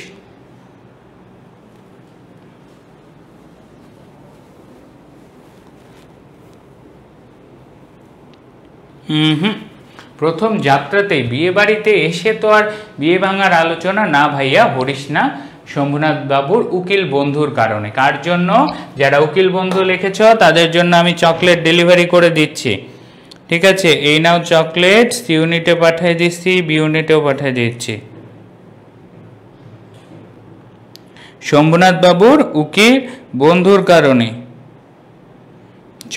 প্রথম যাত্রাতেই বিয়ে বাড়িতে এসে তো আর বিয়ে ভাঙার আলোচনা না ভাইয়া, হরিশ না, শম্ভুনাথ বাবুর উকিল বন্ধুর কারণে। কার জন্য? যারা উকিল বন্ধু লিখেছ তাদের জন্য আমি চকলেট ডেলিভারি করে দিচ্ছি। ঠিক আছে, এই নাও চকলেট, সি ইউনিটে পাঠিয়ে দিচ্ছি, বি ইউনিটেও পাঠিয়ে দিচ্ছি। শম্ভুনাথ বাবুর উকিল বন্ধুর কারণে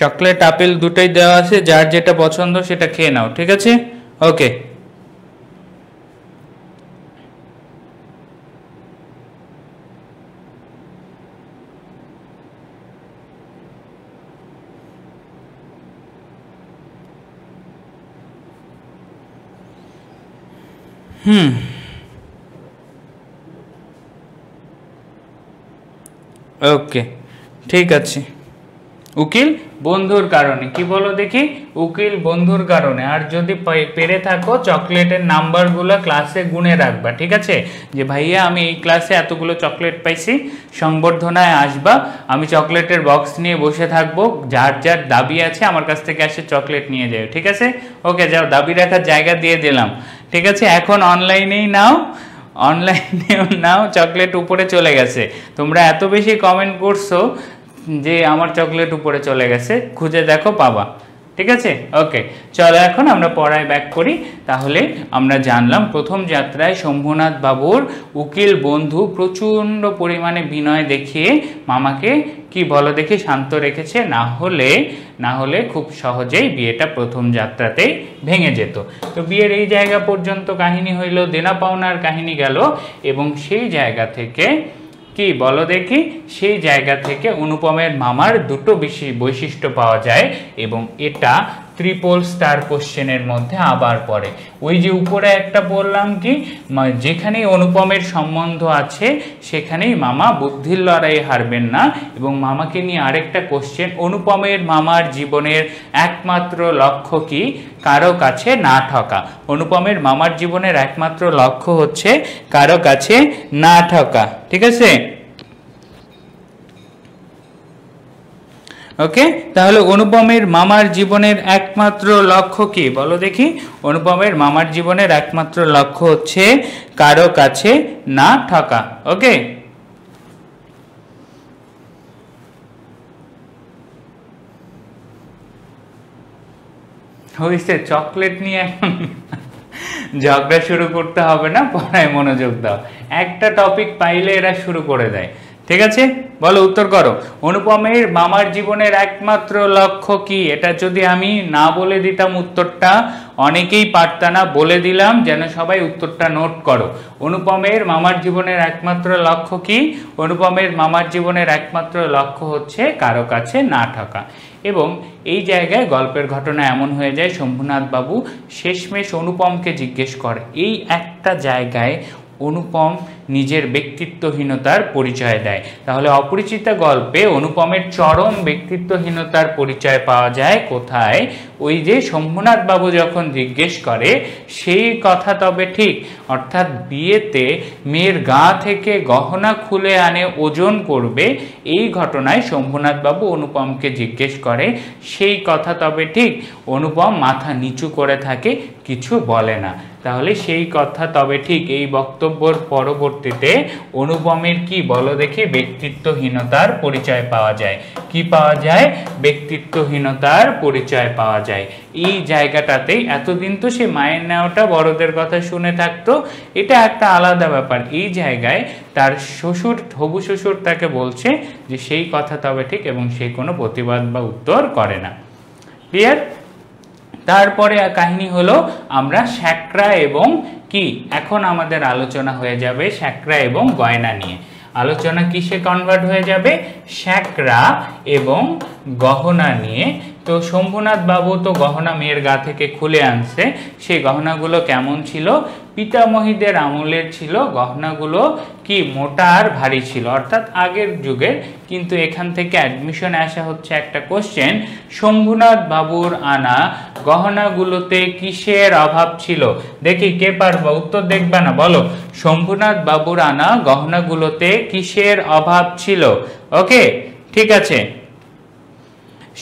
চকলেট আপেল দুটোই দেওয়া আছে, যার যেটা পছন্দ সেটা খেয়ে নাও। ঠিক আছে, ওকে। ওকে, ঠিক আছে। উকিল বন্ধুর কারণে। কি বলো দেখি? উকিল বন্ধুর কারণে। আর যদি পেরে থাকো চকলেটের নাম্বারগুলো ক্লাসে গুনে রাখবা, ঠিক আছে? যে ভাইয়া আমি এই ক্লাসে এতগুলো চকলেট পাইছি, সংবর্ধনায় আসবা, আমি চকলেটের বক্স নিয়ে বসে থাকবো, যার যার দাবি আছে আমার কাছ থেকে এসে চকলেট নিয়ে যাও, ঠিক আছে? ওকে, যাও, দাবি রাখার জায়গা দিয়ে দিলাম, ঠিক আছে? এখন অনলাইনেই নাও, অনলাইনেও নাও, চকলেট উপরে চলে গেছে। তোমরা এত বেশি কমেন্ট করছো যে আমার চকলেট উপরে চলে গেছে, খুঁজে দেখো পাবা, ঠিক আছে? ওকে, চলো এখন আমরা পড়ায় ব্যাক করি। তাহলে আমরা জানলাম প্রথম যাত্রায় শম্ভুনাথ বাবুর উকিল বন্ধু প্রচণ্ড পরিমাণে বিনয় দেখিয়ে মামাকে কি বলো দেখি শান্ত রেখেছে, না হলে খুব সহজেই বিয়েটা প্রথম যাত্রাতেই ভেঙে যেত। তো বিয়ের এই জায়গা পর্যন্ত কাহিনী হইল, দেনা পাওনার কাহিনী গেল, এবং সেই জায়গা থেকে কি বলো দেখি, সেই জায়গা থেকে অনুপমের মামার দুটো বেশি বৈশিষ্ট্য পাওয়া যায়, এবং এটা ট্রিপল স্টার কোশ্চেনের মধ্যে আবার পড়ে। ওই যে উপরে একটা বললাম কি, যেখানেই অনুপমের সম্বন্ধ আছে সেখানেই মামা বুদ্ধির লড়াই হারবেন না। এবং মামাকে নিয়ে আরেকটা কোশ্চেন, অনুপমের মামার জীবনের একমাত্র লক্ষ্য কি? কারো কাছে না ঠকা। অনুপমের মামার জীবনের একমাত্র লক্ষ্য হচ্ছে কারো কাছে না ঠকা, ঠিক আছে? ওকে, তাহলে অনুপমের মামার জীবনের একমাত্র লক্ষ্য কি বলো দেখি? অনুপমের মামার জীবনের একমাত্র লক্ষ্য হচ্ছে কারো কাছে না ঠকা। ওকে, হয়েছে, চকলেট নিয়ে এখন ঝগড়া শুরু করতে হবে না, পড়ায় মনোযোগ দাও। একটা টপিক পাইলে এরা শুরু করে দেয়, ঠিক আছে? বলো, উত্তর করো। অনুপমের মামার জীবনের একমাত্র লক্ষ্য কি? এটা যদি আমি না বলে দিতাম উত্তরটা অনেকেই পারতা না, বলে দিলাম যেন সবাই উত্তরটা নোট করো। অনুপমের মামার জীবনের একমাত্র লক্ষ্য কি? অনুপমের মামার জীবনের একমাত্র লক্ষ্য হচ্ছে কারো কাছে না ঠকা। এবং এই জায়গায় গল্পের ঘটনা এমন হয়ে যায়, শম্ভুনাথ বাবু শেষমেশ অনুপমকে জিজ্ঞেস করে, এই একটা জায়গায় অনুপম নিজের ব্যক্তিত্বহীনতার পরিচয় দেয়। তাহলে অপরিচিতা গল্পে অনুপমের চরম ব্যক্তিত্বহীনতার পরিচয় পাওয়া যায় কোথায়? ওই যে শম্ভুনাথ বাবু যখন জিজ্ঞেস করে সেই কথা তবে ঠিক, অর্থাৎ বিয়েতে মেয়ের গা থেকে গহনা খুলে আনে ওজন করবে, এই ঘটনায় শম্ভুনাথ বাবু অনুপমকে জিজ্ঞেস করে সেই কথা তবে ঠিক। অনুপম মাথা নিচু করে থাকে, কিছু বলে না। তাহলে সেই কথা তবে ঠিক এই বক্তব্যের পরবর্তীতে অনুপমের কি বলো দেখি ব্যক্তিত্বহীনতার পরিচয় পাওয়া যায়। কি পাওয়া যায়? ব্যক্তিত্বহীনতার পরিচয় পাওয়া যায়। এই জায়গাটাতেই এতদিন তো সে মায়ের নেওয়াটা বড়দের কথা শুনে থাকতো, এটা একটা আলাদা ব্যাপার। এই জায়গায় তার শ্বশুর, হবু শ্বশুর তাকে বলছে যে সেই কথা তবে ঠিক, এবং সে কোনো প্রতিবাদ বা উত্তর করে না। ক্লিয়ার? তারপরে কাহিনী হলো আমরা শ্যাকরা এবং কি, এখন আমাদের আলোচনা হয়ে যাবে শ্যাকরা এবং গয়না নিয়ে। আলোচনা কিসে কনভার্ট হয়ে যাবে? শ্যাকরা এবং গহনা নিয়ে। তো শম্ভুনাথ বাবু তো গহনা মেয়ের গা থেকে খুলে আনছে, সেই গহনাগুলো কেমন ছিল? পিতামহীদের আমলের ছিল। গহনাগুলো কি মোটা আর ভারী ছিল, অর্থাৎ আগের যুগের। কিন্তু এখান থেকে অ্যাডমিশনে আসা হচ্ছে একটা কোশ্চেন, শম্ভুনাথ বাবুর আনা গহনাগুলোতে কিসের অভাব ছিল? দেখি কে পারবা, উত্তর দেখবা না, বলো। শম্ভুনাথ বাবুর আনা গহনাগুলোতে কিসের অভাব ছিল? ওকে, ঠিক আছে।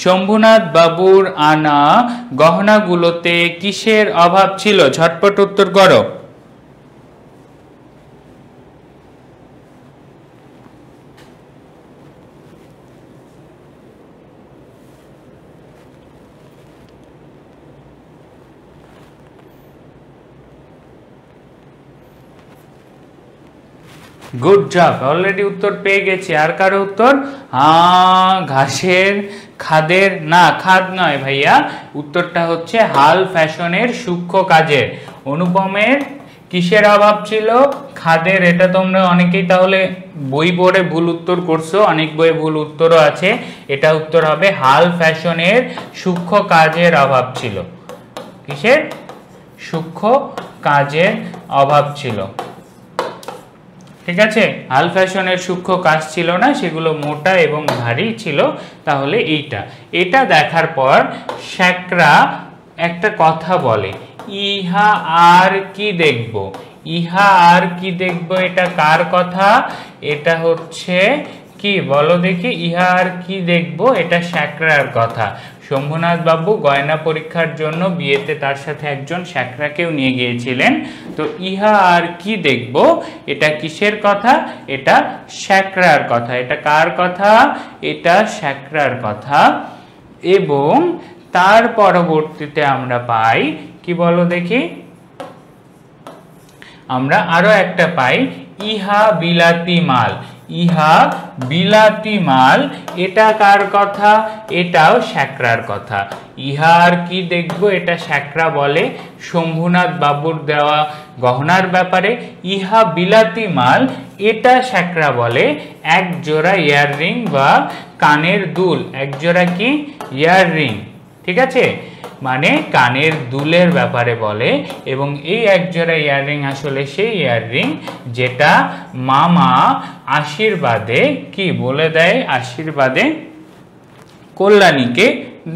শম্ভুনাথ বাবুর আনা গহনাগুলোতে কিসের অভাব ছিল? ঝটপট উত্তর করো। গুড জব, অলরেডি উত্তর পেয়ে গেছি। আর কারো উত্তর? ঘাসের খাদের, না খাদ নয় ভাইয়া, উত্তরটা হচ্ছে হাল ফ্যাশনের সূক্ষ্ম কাজের। অনুপমের কিসের অভাব ছিল? খাদের। এটা তোমরা অনেকেই তাহলে বই পড়ে ভুল উত্তর করছো, অনেক বইয়ে ভুল উত্তরও আছে। এটা উত্তর হবে হাল ফ্যাশনের সূক্ষ্ম কাজের অভাব ছিল। কিসের? সূক্ষ্ম কাজের অভাব ছিল। ঠিক আছে, হাল ফ্যাশনের সূক্ষ্ম কাজ ছিল না, সেগুলো মোটা এবং ভারী ছিল। তাহলে এটা দেখার পর শ্যাকরা একটা কথা বলে, ইহা আর কি দেখব, ইহা আর কি দেখব, এটা কার কথা? এটা হচ্ছে কি বলো দেখি, ইহা আর কি দেখব, এটা শ্যাকরার কথা। শম্ভুনাথ বাবু গয়না পরীক্ষার জন্য বিয়েতে তার সাথে একজন শ্যাকরাকেও নিয়ে গিয়েছিলেন। তো ইহা আর কি দেখব, এটা কিসের কথা? এটা শ্যাকরার কথা। এটা কার কথা? এটা শ্যাকরার কথা। এবং তার পরবর্তীতে আমরা পাই কি বলো দেখি, আমরা আরো একটা পাই, ইহা বিলাতি মাল। ইহা বিলাতি মাল, এটা কার কথা? এটাও শ্যাকরার কথা। ইহা আর কি দেখবো, এটা শ্যাকরা বলে শম্ভুনাথ বাবুর দেওয়া গহনার ব্যাপারে। ইহা বিলাতি মাল, এটা শ্যাকরা বলে এক জোড়া ইয়াররিং বা কানের দুল। এক জোড়া কি? ইয়াররিং। ঠিক আছে, মানে কানের দুলের ব্যাপারে বলে। এবং এই এক জোড়া ইয়াররিং আসলে সেই ইয়াররিং যেটা মামা আশীর্বাদে কি বলে দেয়, আশীর্বাদে কল্যাণীকে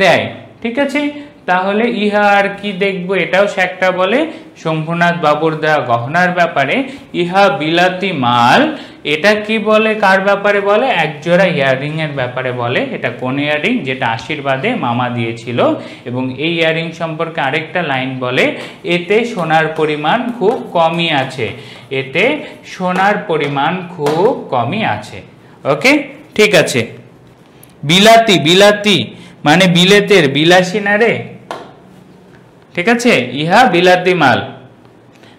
দেয়। ঠিক আছে, তাহলে ইহা আর কি দেখবো, এটাও শ্যাকরা বলে শম্ভুনাথ বাবুর দেওয়া গহনার ব্যাপারে। ইহা বিলাতি মাল, এটা কি বলে, কার ব্যাপারে বলে? একজোড়া ইয়াররিং এর ব্যাপারে বলে। এটা কোন ইয়াররিং? যেটা আশীর্বাদে মামা দিয়েছিল। এবং এই ইয়াররিং সম্পর্কে আরেকটা লাইন বলে, এতে সোনার পরিমাণ খুব কমই আছে। এতে সোনার পরিমাণ খুব কমই আছে। ওকে, ঠিক আছে। বিলাতি, বিলাতি মানে বিলেতের, বিলাসী না রে। ঠিক আছে, ইহা বিলাতি মাল,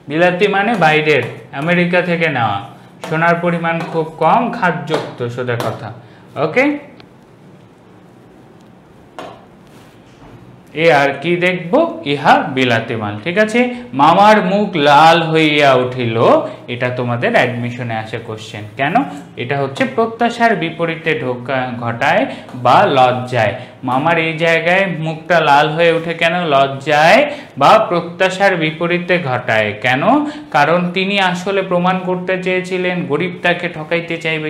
বিলাতি মানে বাইরের, আমেরিকা থেকে নেওয়া। সোনার পরিমাণ খুব কম, খাদযুক্ত, সোজা কথা। ওকে, এ আর কি দেখবো, ইহা বিলাতি মাল। ঠিক আছে, মামার মুখ লাল হইয়া উঠিল, এটা তোমাদের অ্যাডমিশনে আসে কোশ্চেন। কেন? এটা হচ্ছে প্রত্যাশার বিপরীতে ঘটায় বা লজ্জায়। মামার এই জায়গায় মুখটা লাল হয়ে ওঠে কেন? লজ্জায় বা প্রত্যাশার বিপরীতে ঘটায়। কেন? কারণ তিনি আসলে প্রমাণ করতে চেয়েছিলেন গরিব তাকে ঠকাইতে চাইবে,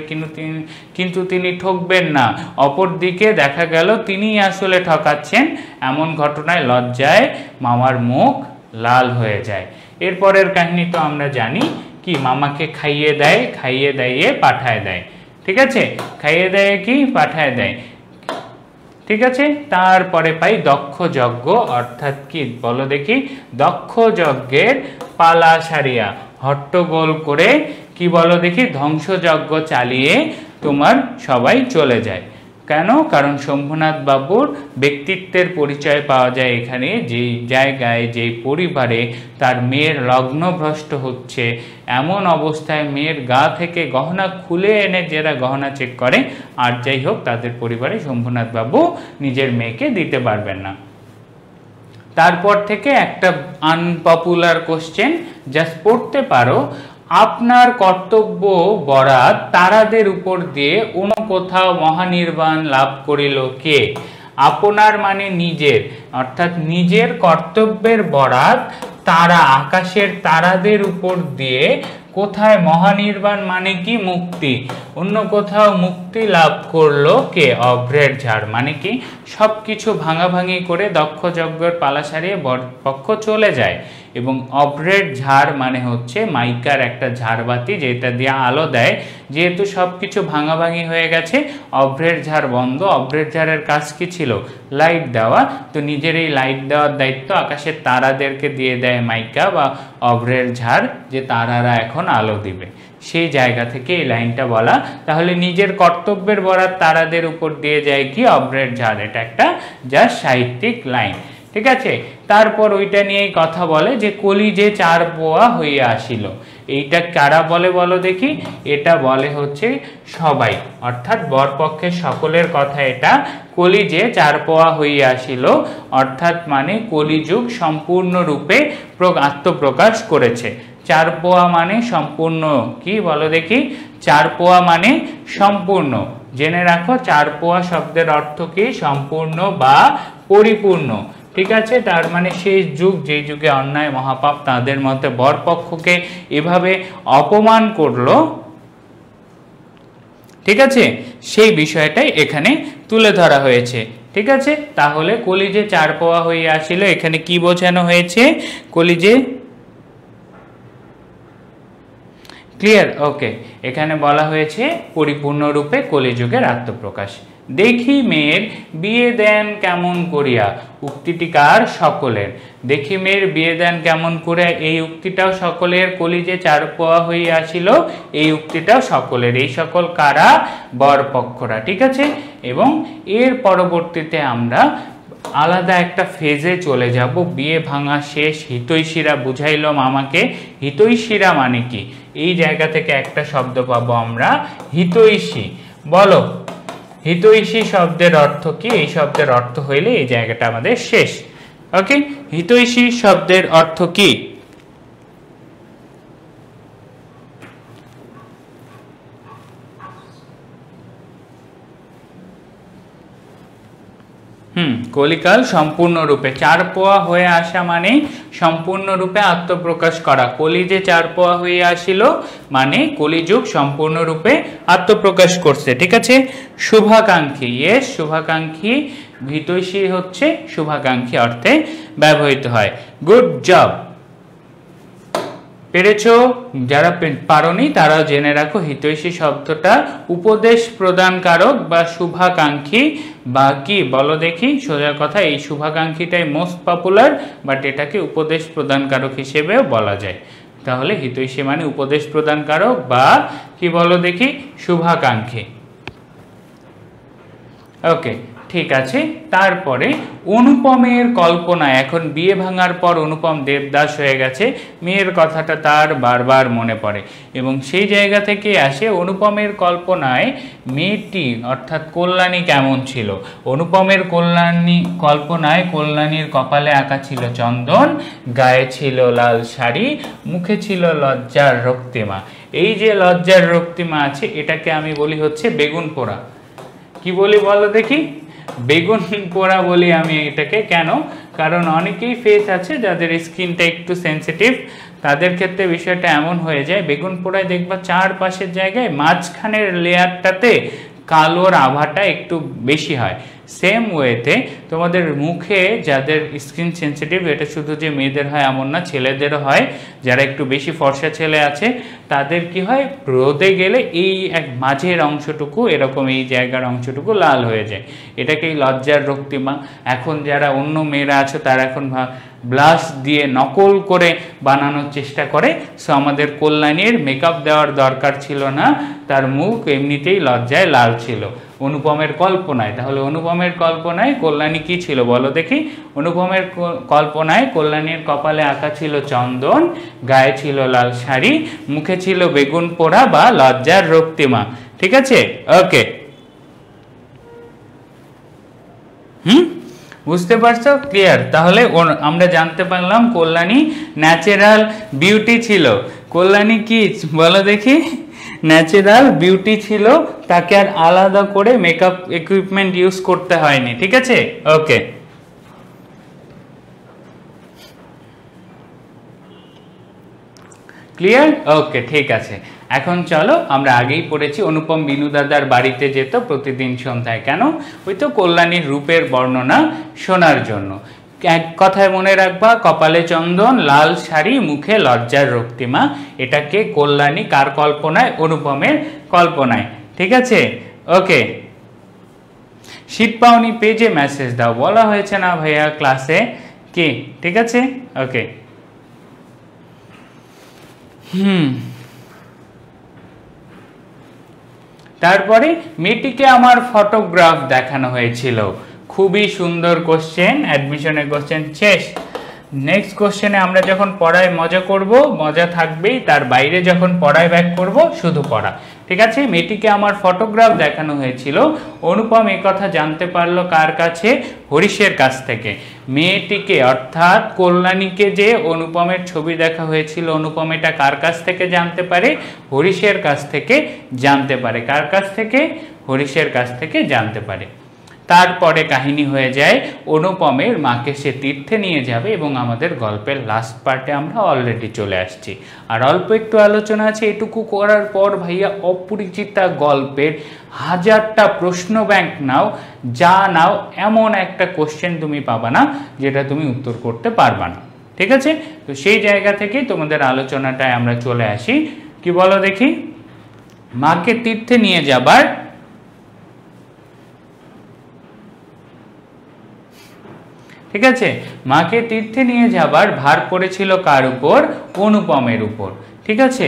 কিন্তু তিনি ঠকবেন না। অপরদিকে দেখা গেল তিনি আসলে ঠকাচ্ছেন। এমন ঘটনায় লজ্জায় মামার মুখ লাল হয়ে যায়। এরপরের কাহিনী তো আমরা জানি, কি মামাকে খাইয়ে দেয়, খাইয়ে দিয়ে পাঠায় দেয়। ঠিক আছে, খাইয়ে দেয় কি পাঠায় দেয়। ঠিক আছে, তারপরে পাই দক্ষ যজ্ঞ, অর্থাৎ কি বলো দেখি, দক্ষ যজ্ঞের পালা সারিয়া হট্টগোল করে কি বলো দেখি, ধ্বংসযজ্ঞ চালিয়ে তোমার সবাই চলে যায়। কেন? কারণ শম্ভুনাথ বাবুর ব্যক্তিত্বের পরিচয় পাওয়া যায় এখানে, যেই জায়গায়, যেই পরিবারে তার মেয়ের লগ্নভ্রষ্ট হচ্ছে, এমন অবস্থায় মেয়ের গা থেকে গহনা খুলে এনে যারা গহনা চেক করে, আর যাই হোক তাদের পরিবারে শম্ভুনাথ বাবু নিজের মেয়েকে দিতে পারবেন না। তারপর থেকে একটা আনপপুলার কোশ্চেন, জাস্ট পড়তে পারো, আপনার কর্তব্য বরাত তারাদের উপর দিয়ে অন্য কোথাও মহানির্বাণ লাভ করিল কে? আপনার মানে নিজের, অর্থাৎ নিজের কর্তব্যের বরাত তারা, আকাশের তারাদের উপর দিয়ে কোথায় মহানির্বাণ মানে কি মুক্তি, অন্য কোথাও মুক্তি লাভ করলো কে? অভ্রের ঝাড়। মানে কি সবকিছু ভাঙাভাঙি করে দক্ষ যজ্ঞের পালা সারিয়ে বরপক্ষ চলে যায়। এবং অভ্রের ঝাড় মানে হচ্ছে মাইকার একটা ঝাড়বাতি, যেটা দিয়ে আলো দেয়। যেহেতু সবকিছু ভাঙাভাঙি হয়ে গেছে, অভ্রের ঝাড় বন্ধ। অভ্রের ঝাড়ের কাজ কি ছিল? লাইট দেওয়া। তো নিজের এই লাইট দেওয়ার দায়িত্ব আকাশের তারাদেরকে দিয়ে দেয় মাইকা বা অভ্রের ঝাড়, যে তারারা এখন আলো দিবে। সেই জায়গা থেকে এই লাইনটা বলা। তাহলে নিজের কর্তব্যের বরাত তারাদের উপর দিয়ে যায় কি? অভ্রের ঝাড়। এটা একটা যা সাহিত্যিক লাইন। ঠিক আছে, তারপর ওইটা নিয়েই কথা বলে যে কলি যে 4 পোয়া হইয়া আসিল। এইটা কারা বলে বলো দেখি? এটা বলে হচ্ছে সবাই, অর্থাৎ বরপক্ষের সকলের কথা এটা। কলি যে 4 পোয়া হইয়া আসিল, অর্থাৎ মানে কলিযুগ সম্পূর্ণরূপে আত্মপ্রকাশ করেছে। 4 পোয়া মানে সম্পূর্ণ, কি বলো দেখি? 4 পোয়া মানে সম্পূর্ণ। জেনে রাখো 4 পোয়া শব্দের অর্থ কি? সম্পূর্ণ বা পরিপূর্ণ। ঠিক আছে, তার মানে সেই যুগ, যে যুগে অন্যায় মহাপাপ তাদের মধ্যে বরপক্ষকে এভাবে অপমান করলো, ঠিক আছে, সেই বিষয়টাই এখানে তুলে ধরা হয়েছে। ঠিক আছে, তাহলে কলিজে 4 পোয়া হইয়া আসিল, এখানে কি বোঝানো হয়েছে? কলিজে, ক্লিয়ার? ওকে, এখানে বলা হয়েছে পরিপূর্ণরূপে কলিযুগের আত্মপ্রকাশ। দেখি মেয়ের বিয়ে দেন কেমন করিয়া, উক্তিটি কার? সকলের। দেখি মেয়ের বিয়ে দেন কেমন করিয়া, এই উক্তিটাও সকলের। কলিজে 4 পোয়া হইয়া আসিল, এই উক্তিটাও সকলের। এই সকল কারা? বরপক্ষরা। ঠিক আছে, এবং এর পরবর্তীতে আমরা আলাদা একটা ফেজে চলে যাব। বিয়ে ভাঙা শেষ, হিতৈষীরা বুঝাইল মামাকে। হিতৈষীরা মানে কি? এই জায়গা থেকে একটা শব্দ পাবো আমরা, হিতৈষী। বলো, হিতৈষী শব্দের অর্থ কি? এই শব্দের অর্থ হইলে এই জায়গাটা আমাদের শেষ। ওকে, হিতৈষী শব্দের অর্থ কি? কলিকাল সম্পূর্ণরূপে 4 পোয়া হয়ে আসা মানে সম্পূর্ণরূপে আত্মপ্রকাশ করা। কলিজে 4 পোয়া হয়ে আসিল মানে কলিযুগ সম্পূর্ণরূপে আত্মপ্রকাশ করছে। ঠিক আছে, শুভাকাঙ্ক্ষী, ইয়েস, শুভাকাঙ্ক্ষী। হিতৈষী হচ্ছে শুভাকাঙ্ক্ষী অর্থে ব্যবহৃত হয়। গুড জব, পেরেছো? যারা পারোনি তারাও জেনে রাখো, হিতৈষী শব্দটা উপদেশ প্রদানকারক বা শুভাকাঙ্ক্ষী বা কি বলো দেখি, সোজা কথা, এই শুভাকাঙ্ক্ষীটাই মোস্ট পপুলার, বাট এটাকে উপদেশ প্রদানকারক হিসেবেও বলা যায়। তাহলে হিতৈষী মানে উপদেশ প্রদানকারক বা কি বলো দেখি, শুভাকাঙ্ক্ষী। ওকে, ঠিক আছে। তারপরে অনুপমের কল্পনায়, এখন বিয়ে ভাঙার পর অনুপম দেবদাস হয়ে গেছে, মেয়ের কথাটা তার বারবার মনে পড়ে এবং সেই জায়গা থেকে আসে অনুপমের কল্পনায় মেয়েটি অর্থাৎ কল্যাণী কেমন ছিল। অনুপমের কল্পনায় কল্যাণীর কপালে আঁকা ছিল চন্দন, গায়ে ছিল লাল শাড়ি, মুখে ছিল লজ্জার রক্তিমা। এই যে লজ্জার রক্তিমা আছে, এটাকে আমি বলি হচ্ছে বেগুন পোড়া। কি বলি বলো দেখি? বেগুন পোড়া বলি আমি এটাকে। কেন? কারণ অনেকেই ফেস আছে যাদের স্কিনটা একটু সেন্সিটিভ, তাদের ক্ষেত্রে বিষয়টা এমন হয়ে যায়, বেগুন পোড়ায় দেখবা চারপাশের জায়গায় মাঝখানের লেয়ারটাতে কালোর আভাটা একটু বেশি হয়। সেম ওয়েতে তোমাদের মুখে যাদের স্কিন সেন্সিটিভ, এটা শুধু যে মেয়েদের হয় এমন না, ছেলেদেরও হয়। যারা একটু বেশি ফর্সা ছেলে আছে তাদের কি হয়, রোদে গেলে এই এক মাঝের অংশটুকু এরকম এই জায়গার অংশটুকু লাল হয়ে যায়। এটাকেই লজ্জার রক্তিমা। এখন যারা অন্য মেয়েরা আছে তারা এখন ব্লাশ দিয়ে নকল করে বানানোর চেষ্টা করে। সো আমাদের কল্যাণীর মেকআপ দেওয়ার দরকার ছিল না, তার মুখ এমনিতেই লজ্জায় লাল ছিল অনুপমের কল্পনায়। তাহলে অনুপমের কল্পনায় কল্যাণী কি ছিল বলো দেখি? অনুপমের কল্পনায় কল্যাণীর কপালে আঁকা ছিল চন্দন, গায়ে ছিল লাল শাড়ি, মুখে ছিল বেগুন পোড়া বা লজ্জার রক্তিমা। ঠিক আছে, ওকে, বুঝতে পারছো? ক্লিয়ার? তাহলে আমরা জানতে পারলাম কল্যাণী ন্যাচারাল বিউটি ছিল। কল্যাণী কি বলো দেখি? ন্যাচারাল বিউটি ছিল, তাকে আর আলাদা করে মেকআপ ইকুইপমেন্ট ইউজ করতে হয়নি। ঠিক আছে, ওকে, ক্লিয়ার? ওকে, ঠিক আছে। এখন চলো, আমরা আগেই পড়েছি অনুপম বিনু দাদার বাড়িতে যেত প্রতিদিন সন্ধ্যায়। কেন? ওই তো কল্যাণীর রূপের বর্ণনা শোনার জন্য। এক কথায় মনে রাখবা, কপালে চন্দন, লাল শাড়ি, মুখে লজ্জার রক্তিমা। এটাকে কল্যাণী কার কল্পনায়? অনুপমের কল্পনায়। ঠিক আছে, ওকে। শীত পাওনি পেজে মেসেজ দাও, বলা হয়েছে না ভাইয়া ক্লাসে কি? ঠিক আছে, ওকে। তারপরে মেয়েটিকে আমার ফটোগ্রাফ দেখানো হয়েছিল। খুবই সুন্দর কোশ্চেন, অ্যাডমিশনের কোশ্চেন শেষ। নেক্সট কোশ্চেনে আমরা যখন পড়ায় মজা করব, মজা থাকবেই, তার বাইরে যখন পড়ায় ব্যাক করব শুধু পড়া। ঠিক আছে, মেয়েটিকে আমার ফটোগ্রাফ দেখানো হয়েছিল। অনুপম এই কথা জানতে পারলো কার কাছে? হরিশের কাছ থেকে। মেয়েটিকে অর্থাৎ কল্যাণীকে যে অনুপমের ছবি দেখা হয়েছিল, অনুপম এটা কার কাছ থেকে জানতে পারে? হরিশের কাছ থেকে জানতে পারে। কার কাছ থেকে? হরিশের কাছ থেকে জানতে পারে। তারপরে কাহিনী হয়ে যায় অনুপমের মাকে সে তীর্থে নিয়ে যাবে এবং আমাদের গল্পের লাস্ট পার্টে আমরা অলরেডি চলে আসছি। আর অল্প একটু আলোচনা আছে, এটুকু করার পর ভাইয়া অপরিচিতা গল্পের 1000টা প্রশ্ন ব্যাংক নাও, যা নাও, এমন একটা কোশ্চেন তুমি পাবা না যেটা তুমি উত্তর করতে পারবা না। ঠিক আছে, তো সেই জায়গা থেকে তোমাদের আলোচনাটায় আমরা চলে আসি। কি বলো দেখি? মাকে তীর্থে নিয়ে যাবার ঠিক আছে, মাকে তীর্থে নিয়ে যাবার ভার পড়েছিল কার উপর? অনুপমের উপর। ঠিক আছে,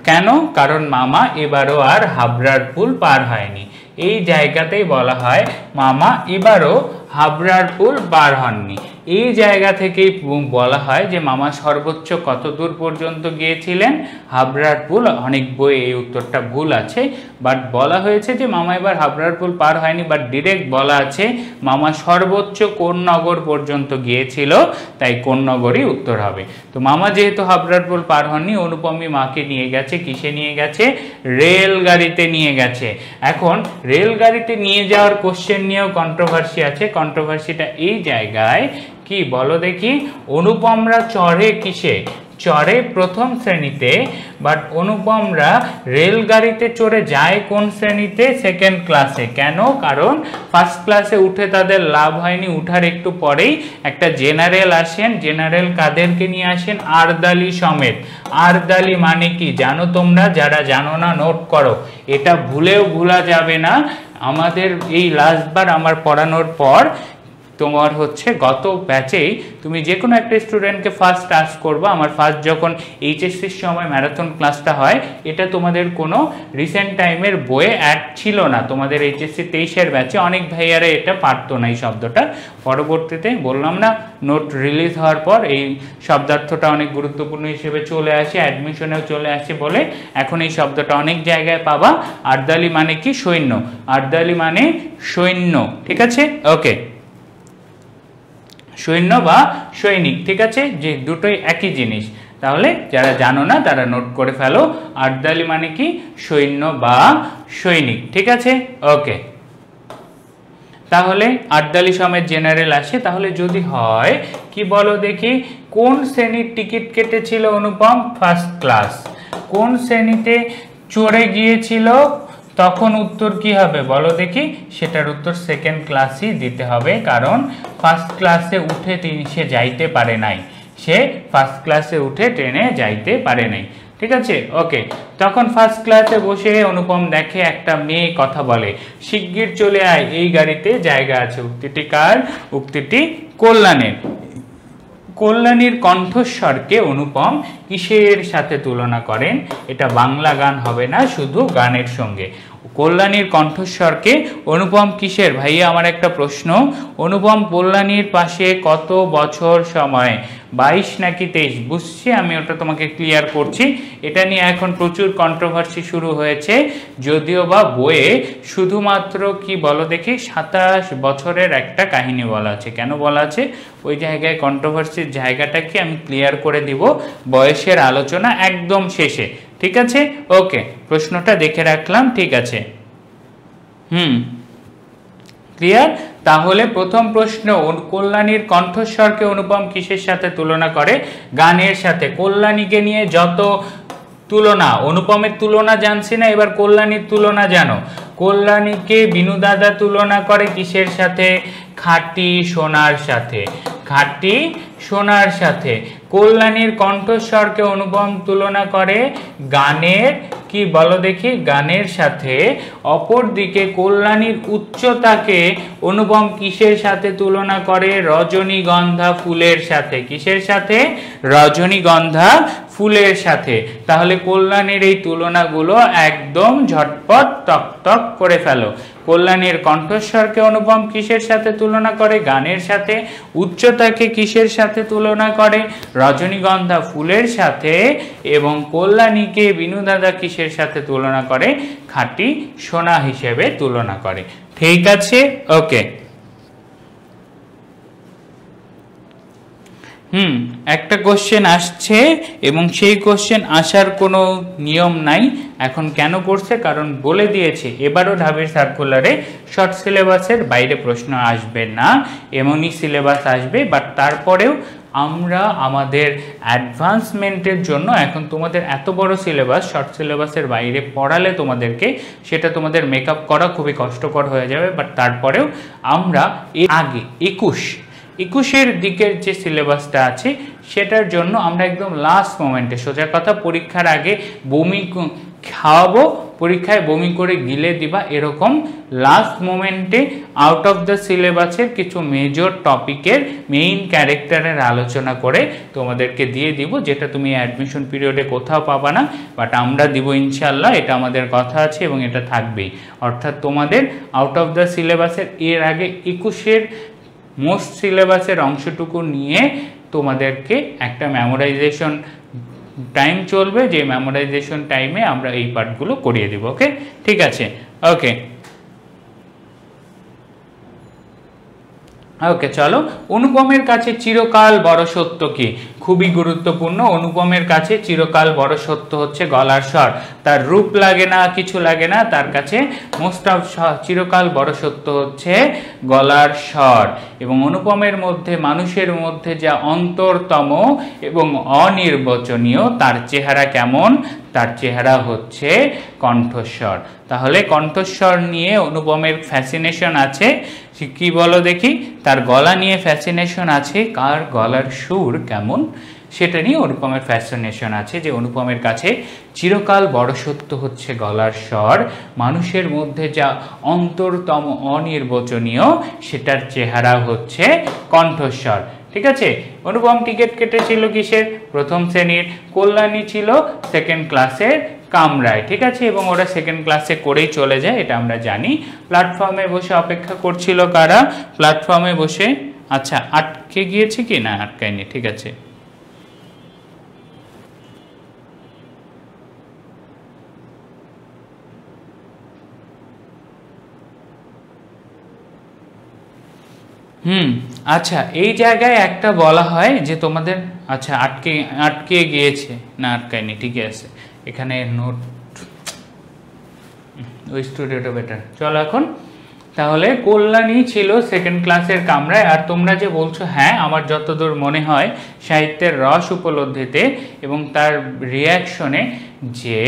কেন? কারণ মামা এবারও আর হাবড়ার পুল পার হয়নি। এই জায়গাতেই বলা হয় মামা এবারও হাবড়ার পুল পার হননি। এই জায়গা থেকেই বলা হয় যে মামা সর্বোচ্চ কত দূর পর্যন্ত গিয়েছিলেন? হাবড়ার পুল। অনেক বইয়ে এই উত্তরটা ভুল আছে, বাট বলা হয়েছে যে মামা এবার হাবড়ার পুল পার হয়নি, বাট ডিরেক্ট বলা আছে মামা সর্বোচ্চ কোন নগর পর্যন্ত গিয়েছিল, তাই কোন নগরই উত্তর হবে। তো মামা যেহেতু হাবড়ার পুল পার হননি, অনুপমী মাকে নিয়ে গেছে, কিসে নিয়ে গেছে? রেলগাড়িতে নিয়ে গেছে। এখন রেলগাড়িতে নিয়ে যাওয়ার কোশ্চেন নিয়েও কন্ট্রোভার্সি আছে। কন্ট্রোভার্সিটা এই জায়গায় কি বলো দেখি? অনুপমরা চড়ে কিসে? চড়ে প্রথম শ্রেণীতে, বাট অনুপমরা রেলগাড়িতে চড়ে যায় কোন শ্রেণীতে? সেকেন্ড ক্লাসে। কেন? কারণ ফার্স্ট ক্লাসে উঠে তাদের লাভ হয়নি, উঠার একটু পরেই একটা জেনারেল আসেন। জেনারেল কাদেরকে নিয়ে আসেন? আরদালি সমেত। আরদালি মানে কি জানো তোমরা? যারা জানো না নোট করো, এটা ভুলেও ভোলা যাবে না। আমাদের এই লাস্টবার আমার পড়ানোর পর তোমার হচ্ছে গত ব্যাচেই তুমি যে কোনো একটা স্টুডেন্টকে ফার্স্ট আস্ক করবা। আমার ফার্স্ট যখন এইচএসসির সময় ম্যারাথন ক্লাসটা হয়, এটা তোমাদের কোনো রিসেন্ট টাইমের বইয়ে অ্যাড ছিল না। তোমাদের এইচএসসি 23-এর ব্যাচে অনেক ভাইয়ারা এটা পারতো না এই শব্দটা। পরবর্তীতে বললাম না, নোট রিলিজ হওয়ার পর এই শব্দার্থটা অনেক গুরুত্বপূর্ণ হিসেবে চলে আসে, অ্যাডমিশনেও চলে আসে বলে এখন এই শব্দটা অনেক জায়গায় পাবা। আরদালি মানে কি? সৈন্য। আরদালি মানে সৈন্য। ঠিক আছে, ওকে, সৈন্য বা সৈনিক। ঠিক আছে, যে দুটোই একই জিনিস। তাহলে যারা জানো না তারা নোট করে ফেলো। আরদালি মানে কি? সৈন্য বা সৈনিক। ঠিক আছে, ওকে। তাহলে আরদালি সমেত জেনারেল আসে। তাহলে যদি হয় কি বলো দেখি? কোন শ্রেণীর টিকিট কেটেছিল অনুপম? First class. কোন শ্রেণীতে চড়ে গিয়েছিল? তখন উত্তর কি হবে বলো দেখি? সেটার উত্তর সেকেন্ড ক্লাসই দিতে হবে, কারণ ফার্স্ট ক্লাসে উঠে সে যাইতে পারে নাই। সে ফার্স্ট ক্লাসে উঠে ট্রেনে যাইতে পারে নাই। ঠিক আছে, ওকে। তখন ফার্স্ট ক্লাসে বসে অনুপম দেখে একটা মেয়ে কথা বলে, শিগগির চলে আয়, এই গাড়িতে জায়গা আছে। উক্তিটি কার? উক্তিটি কল্যাণের। কল্যাণীর কণ্ঠস্বরকে অনুপম কিসের সাথে তুলনা করেন? এটা বাংলা গান হবে না, শুধু গানের সঙ্গে। কল্যাণীর কণ্ঠস্বরকে অনুপম কিসের? ভাইয়া আমার একটা প্রশ্ন, অনুপম কল্যাণীর পাশে কত বছর সময়? 22 নাকি 23? বুঝছি, আমি ওটা তোমাকে ক্লিয়ার করছি। এটা নিয়ে এখন প্রচুর কন্ট্রোভার্সি শুরু হয়েছে, যদিও বা বইয়ে শুধুমাত্র কি বলো দেখি 27 বছরের একটা কাহিনী বলা আছে। কেন বলা আছে? ওই জায়গায় কন্ট্রোভার্সির জায়গাটা কি আমি ক্লিয়ার করে দিব বয়সের আলোচনা একদম শেষে। ঠিক আছে, ওকে, প্রশ্নটা দেখে রাখলাম। ঠিক আছে, ক্লিয়ার? তাহলে প্রথম প্রশ্ন, কল্যাণীর কণ্ঠস্বরকে অনুপম কিসের সাথে তুলনা করে? গানের সাথে। কল্যাণীকে নিয়ে যত তুলনা, অনুপমের তুলনা জানছি না, এবার কল্যাণীর তুলনা জানো। কল্যাণীকে বিনু দাদা তুলনা করে কিসের সাথে? খাঁটি সোনার সাথে। খাঁটি সোনার সাথে। কল্যাণীর কণ্ঠস্বরকে অনুপম তুলনা করে গানের, কি বলো দেখি? গানের সাথে। অপরদিকে কল্যাণীর উচ্চতাকে অনুপম কিসের সাথে তুলনা করে? রজনীগন্ধা ফুলের সাথে। কিসের সাথে? রজনীগন্ধা ফুলের সাথে। তাহলে কল্যাণীর এই তুলনাগুলো একদম ঝটপট টক করে ফেলো। কল্যাণীর কণ্ঠস্বরকে অনুপম কিসের সাথে তুলনা করে? গানের সাথে। উচ্চতাকে কিসের সাথে তুলনা করে? রজনীগন্ধা ফুলের সাথে। এবং কল্যাণীকে বিনু দাদা কিসের সাথে তুলনা করে? খাঁটি সোনা হিসেবে তুলনা করে। ঠিক আছে, ওকে। একটা কোশ্চেন আসছে এবং সেই কোশ্চেন আসার কোনো নিয়ম নাই। এখন কেন করছে? কারণ বলে দিয়েছে এবারও ঢাবির সার্কুলারে শর্ট সিলেবাসের বাইরে প্রশ্ন আসবে না, এমনই সিলেবাস আসবে। বাট তারপরেও আমরা আমাদের অ্যাডভান্সমেন্টের জন্য এখন তোমাদের এত বড় সিলেবাস শর্ট সিলেবাসের বাইরে পড়ালে তোমাদেরকে সেটা তোমাদের মেকআপ করা খুবই কষ্টকর হয়ে যাবে। বাট তারপরেও আমরা এর আগে 21-এর দিকের যে সিলেবাসটা আছে সেটার জন্য আমরা একদম লাস্ট মোমেন্টে, সোজা কথা পরীক্ষার আগে বমি খাওয়াবো, পরীক্ষায় বমি করে গিলে দিবা, এরকম লাস্ট মোমেন্টে আউট অফ দ্য সিলেবাসের কিছু মেজর টপিকের মেইন ক্যারেক্টারের আলোচনা করে তোমাদেরকে দিয়ে দিব, যেটা তুমি অ্যাডমিশন পিরিয়ডে কোথাও পাবা না, বাট আমরা দিব ইনশাল্লাহ। এটা আমাদের কথা আছে এবং এটা থাকবেই। অর্থাৎ তোমাদের আউট অফ দ্য সিলেবাসের এর আগে 21-এর মোস্ট সিলেবাসের অংশটুকু নিয়ে তোমাদেরকে একটা মেমোরাইজেশন টাইম চলবে, যে মেমোরাইজেশন টাইমে আমরা এই পার্টগুলো করিয়ে দিব। ওকে, ঠিক আছে। ওকে ওকে চলো, অনুপমের কাছে চিরকাল বড় সত্য কি? খুবই গুরুত্বপূর্ণ। অনুপমের কাছে চিরকাল বড় সত্য হচ্ছে গলার স্বর। তার রূপ লাগে না, কিছু লাগে না, তার কাছে মোস্ট অফ চিরকাল বড় সত্য হচ্ছে গলার স্বর। এবং অনুপমের মধ্যে, মানুষের মধ্যে যা অন্তরতম এবং অনির্বচনীয়, তার চেহারা কেমন? তার চেহারা হচ্ছে কণ্ঠস্বর। তাহলে কণ্ঠস্বর নিয়ে অনুপমের ফ্যাসিনেশন আছে। কি বলো দেখি? তার গলা নিয়ে ফ্যাসিনেশন আছে। কার গলার সুর কেমন সেটা নিয়ে অনুপমের ফ্যাসিনেশন আছে, যে অনুপমের কাছে চিরকাল বড় সত্য হচ্ছে গলার স্বর, মানুষের মধ্যে যা অন্তরতম অনির্বচনীয় সেটার চেহারা হচ্ছে কণ্ঠস্বর। ঠিক আছে। অনুপম টিকিট কেটেছিল কিসের? প্রথম শ্রেণীর। কল্যাণী ছিল সেকেন্ড ক্লাসের কামরায়। ঠিক আছে, এবং ওরা সেকেন্ড ক্লাসে করেই চলে যায়, এটা আমরা জানি। প্ল্যাটফর্মে বসে অপেক্ষা করছিল কারা? প্ল্যাটফর্মে বসে, আচ্ছা আটকে গিয়েছে কি না? আটকায়নি, ঠিক আছে। আচ্ছা, এই জায়গায় একটা বলা হয় যে তোমাদের, আচ্ছা আটকে গিয়েছে না, আটকায়নি, ঠিকই আছে। এখানে নোট, ওই স্টুডিওটা বেটার। চলো এখন তাহলে কল্যাণী ছিল সেকেন্ড ক্লাসের কামরায়। আর তোমরা যে বলছো, হ্যাঁ আমার যতদূর মনে হয় সাহিত্যের রস উপলব্ধিতে এবং তার রিয়াকশনে, যে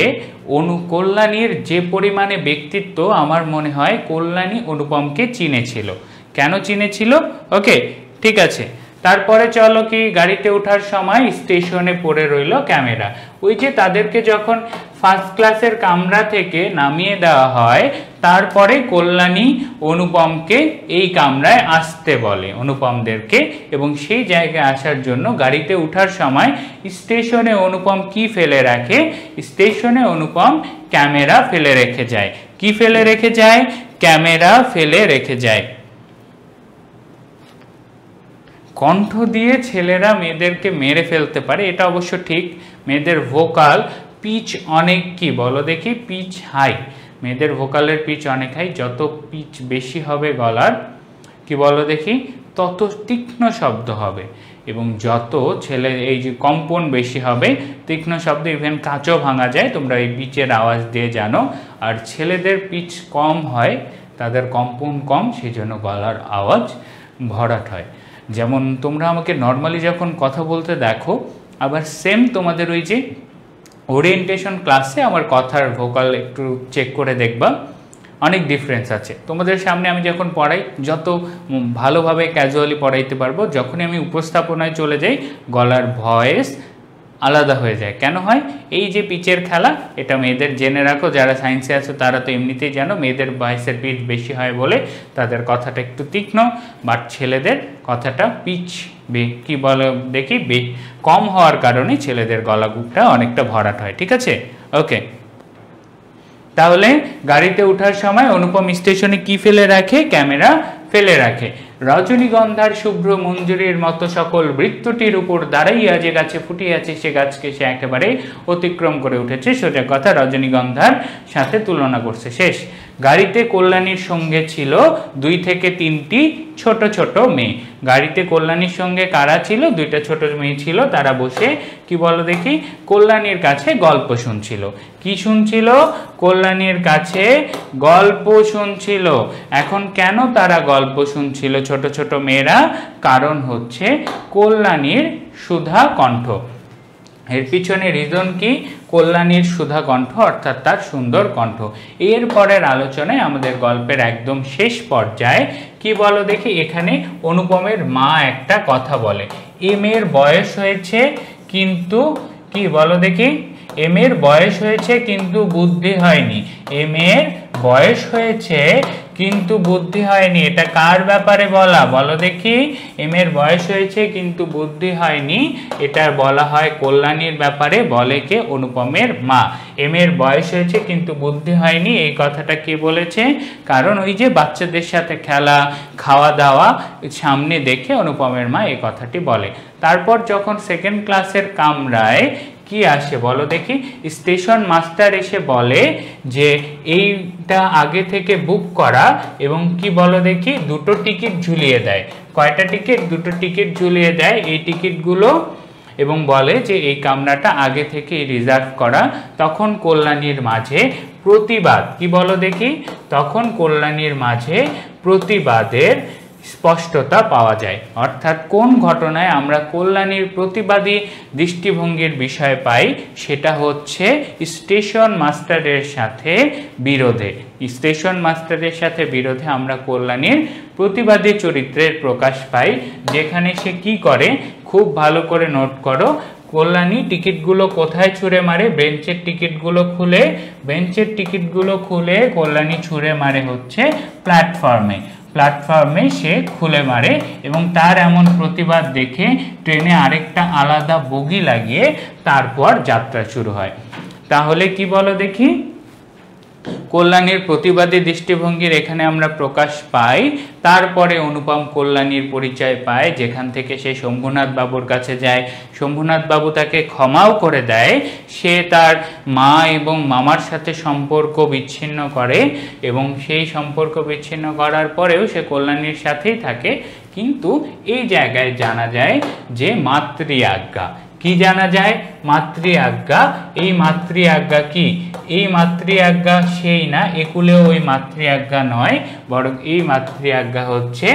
কল্যাণীর যে পরিমাণে ব্যক্তিত্ব, আমার মনে হয় কল্যাণী অনুপমকে চিনেছিল। কেন চিনেছিল? ওকে, ঠিক আছে। তারপরে চলো কি, গাড়িতে ওঠার সময় স্টেশনে পড়ে রইল ক্যামেরা। ওই যে তাদেরকে যখন ফার্স্ট ক্লাসের কামরা থেকে নামিয়ে দেওয়া হয়, তারপরে কল্যাণী অনুপমকে এই কামরায় আসতে বলে, অনুপমদেরকে। এবং সেই জায়গায় আসার জন্য গাড়িতে ওঠার সময় স্টেশনে অনুপম কি ফেলে রাখে? স্টেশনে অনুপম ক্যামেরা ফেলে রেখে যায়। কি ফেলে রেখে যায়? ক্যামেরা ফেলে রেখে যায়। কণ্ঠ দিয়ে ছেলেরা মেয়েদেরকে মেরে ফেলতে পারে, এটা অবশ্য ঠিক। মেয়েদের ভোকাল পিচ অনেক, কি বলো দেখি? Pitch high. মেয়েদের ভোকালের পিচ অনেক হাই। যত পিচ বেশি হবে গলার, কি বলো দেখি, তত তীক্ষ্ণ শব্দ হবে। এবং যত ছেলে এই যে কম্পন বেশি হবে, তীক্ষ্ণ শব্দ, ইভেন কাঁচও ভাঙা যায়, তোমরা এই পিচের আওয়াজ দিয়ে জানো। আর ছেলেদের পিচ কম হয়, তাদের কম্পন কম, সেই জন্য গলার আওয়াজ ভরাট হয়। যেমন তোমরা আমাকে নর্মালি যখন কথা বলতে দেখো, আবার সেম তোমাদের ওই যে ওরিয়েন্টেশন ক্লাসে আমার কথার ভোকাল একটু চেক করে দেখবা, অনেক ডিফারেন্স আছে। তোমাদের সামনে আমি যখন পড়াই, যত ভালোভাবে ক্যাজুয়ালি পড়াইতে পারবো, যখনই আমি উপস্থাপনায় চলে যাই গলার ভয়েস আলাদা হয়ে যায়। কেন হয়? এই যে পিচের খেলা, এটা মেয়েদের জেনে রাখো, যারা সায়েন্সে আছো তারা তো এমনিতেই জানো, মেয়েদের ভয়েসের পিচ বেশি হয় বলে তাদের কথাটা একটু তীক্ষ্ণ, বাট ছেলেদের কথাটা পিচ কি বলে দেখি কম হওয়ার কারণে ছেলেদের গলাগুটা অনেকটা ভরাট হয়। ঠিক আছে, ওকে। তাহলে গাড়িতে ওঠার সময় অনুপম স্টেশনে কি ফেলে রাখে? ক্যামেরা ফেলে রাখে। রজনীগন্ধার শুভ্র মঞ্জুরির মতো সকল বৃত্তটির উপর দাঁড়াইয়া যে গাছে ফুটিয়াছে, সে গাছকে সে একেবারে অতিক্রম করে উঠেছে। সোজা কথা, রজনীগন্ধার সাথে তুলনা করছে। শেষ। গাড়িতে কল্যাণীর সঙ্গে ছিল 2 থেকে 3টি ছোট ছোট মেয়ে। গাড়িতে কল্যাণীর সঙ্গে কারা ছিল? দুইটা ছোট মেয়ে ছিল, তারা বসে কি বলো দেখি কল্যাণীর কাছে গল্প শুনছিল। কি শুনছিল? কল্যাণীর কাছে গল্প শুনছিল। এখন কেন তারা গল্প শুনছিল ছোট ছোট মেয়েরা? কারণ হচ্ছে কল্যাণীর সুধা কণ্ঠ। এর পিছনে রিজন কি? কল্যাণীর সুধা কণ্ঠ অর্থাৎ তার সুন্দর কণ্ঠ। এর পরের আলোচনায় আমাদের গল্পের একদম শেষ পর্যায়ে কি বলো দেখি, এখানে অনুপমের মা একটা কথা বলে, মেয়ের বয়স হয়েছে কিন্তু কি বলো দেখি, মেয়ের বয়স হয়েছে কিন্তু বুদ্ধি হয়নি। মেয়ের বয়স হয়েছে কিন্তু বুদ্ধি হয়নি। এটা কার ব্যাপারে বলা বলো দেখি? মেয়ের বয়স হয়েছে কিন্তু বুদ্ধি হয়নি, এটা বলা হয় কল্যাণীর ব্যাপারে। বলে কে? অনুপমের মা। মেয়ের বয়স হয়েছে কিন্তু বুদ্ধি হয়নি, এই কথাটা কে বলেছে? কারণ ওই যে বাচ্চাদের সাথে খেলা, খাওয়া দাওয়া সামনে দেখে অনুপমের মা এই কথাটি বলে। তারপর যখন সেকেন্ড ক্লাসের কামরায় কি আসে বলো দেখি, স্টেশন মাস্টার এসে বলে যে এইটা আগে থেকে বুক করা, এবং কি বলো দেখি দুটো টিকিট ঝুলিয়ে দেয়। কয়টা টিকিট? দুটো টিকিট ঝুলিয়ে দেয়। এই টিকিটগুলো এবং বলে যে এই কামরাটা আগে থেকে রিজার্ভ করা। তখন কল্যাণীর মাঝে প্রতিবাদ, কি বলো দেখি, তখন কল্যাণীর মাঝে প্রতিবাদের স্পষ্টতা পাওয়া যায়। অর্থাৎ কোন ঘটনায় আমরা কল্যাণীর প্রতিবাদী দৃষ্টিভঙ্গির বিষয় পাই? সেটা হচ্ছে স্টেশন মাস্টারের সাথে বিরোধে। স্টেশন মাস্টারের সাথে বিরোধে আমরা কল্যাণীর প্রতিবাদী চরিত্রের প্রকাশ পাই, যেখানে সে কি করে খুব ভালো করে নোট করো। কল্যাণী টিকিটগুলো কোথায় ছুঁড়ে মারে? বেঞ্চের টিকিটগুলো খুলে, বেঞ্চের টিকিটগুলো খুলে কল্যাণী ছুঁড়ে মারে হচ্ছে প্ল্যাটফর্মে। প্ল্যাটফর্মে সে খুলে মারে এবং তার এমন প্রতিবাদ দেখে ট্রেনে আরেকটা আলাদা বগি লাগিয়ে তারপর যাত্রা শুরু হয়। তাহলে কি বলো দেখি, কল্যাণীর প্রতিবাদী দৃষ্টিভঙ্গির এখানে আমরা প্রকাশ পাই। তারপরে অনুপম কল্যাণীর পরিচয় পায়, যেখান থেকে সে শম্ভুনাথ বাবুর কাছে যায়। শম্ভুনাথ বাবু তাকে ক্ষমাও করে দেয়। সে তার মা এবং মামার সাথে সম্পর্ক বিচ্ছিন্ন করে এবং সেই সম্পর্ক বিচ্ছিন্ন করার পরেও সে কল্যাণীর সাথেই থাকে। কিন্তু এই জায়গায় জানা যায় যে মাতৃ আজ্ঞা। কি জানা যায়? মাতৃ আজ্ঞা। এই মাতৃ আজ্ঞা কি? এই মাতৃ আজ্ঞা সেই না, একুলেও ওই মাতৃ আজ্ঞা নয়, বরং এই মাতৃ আজ্ঞা হচ্ছে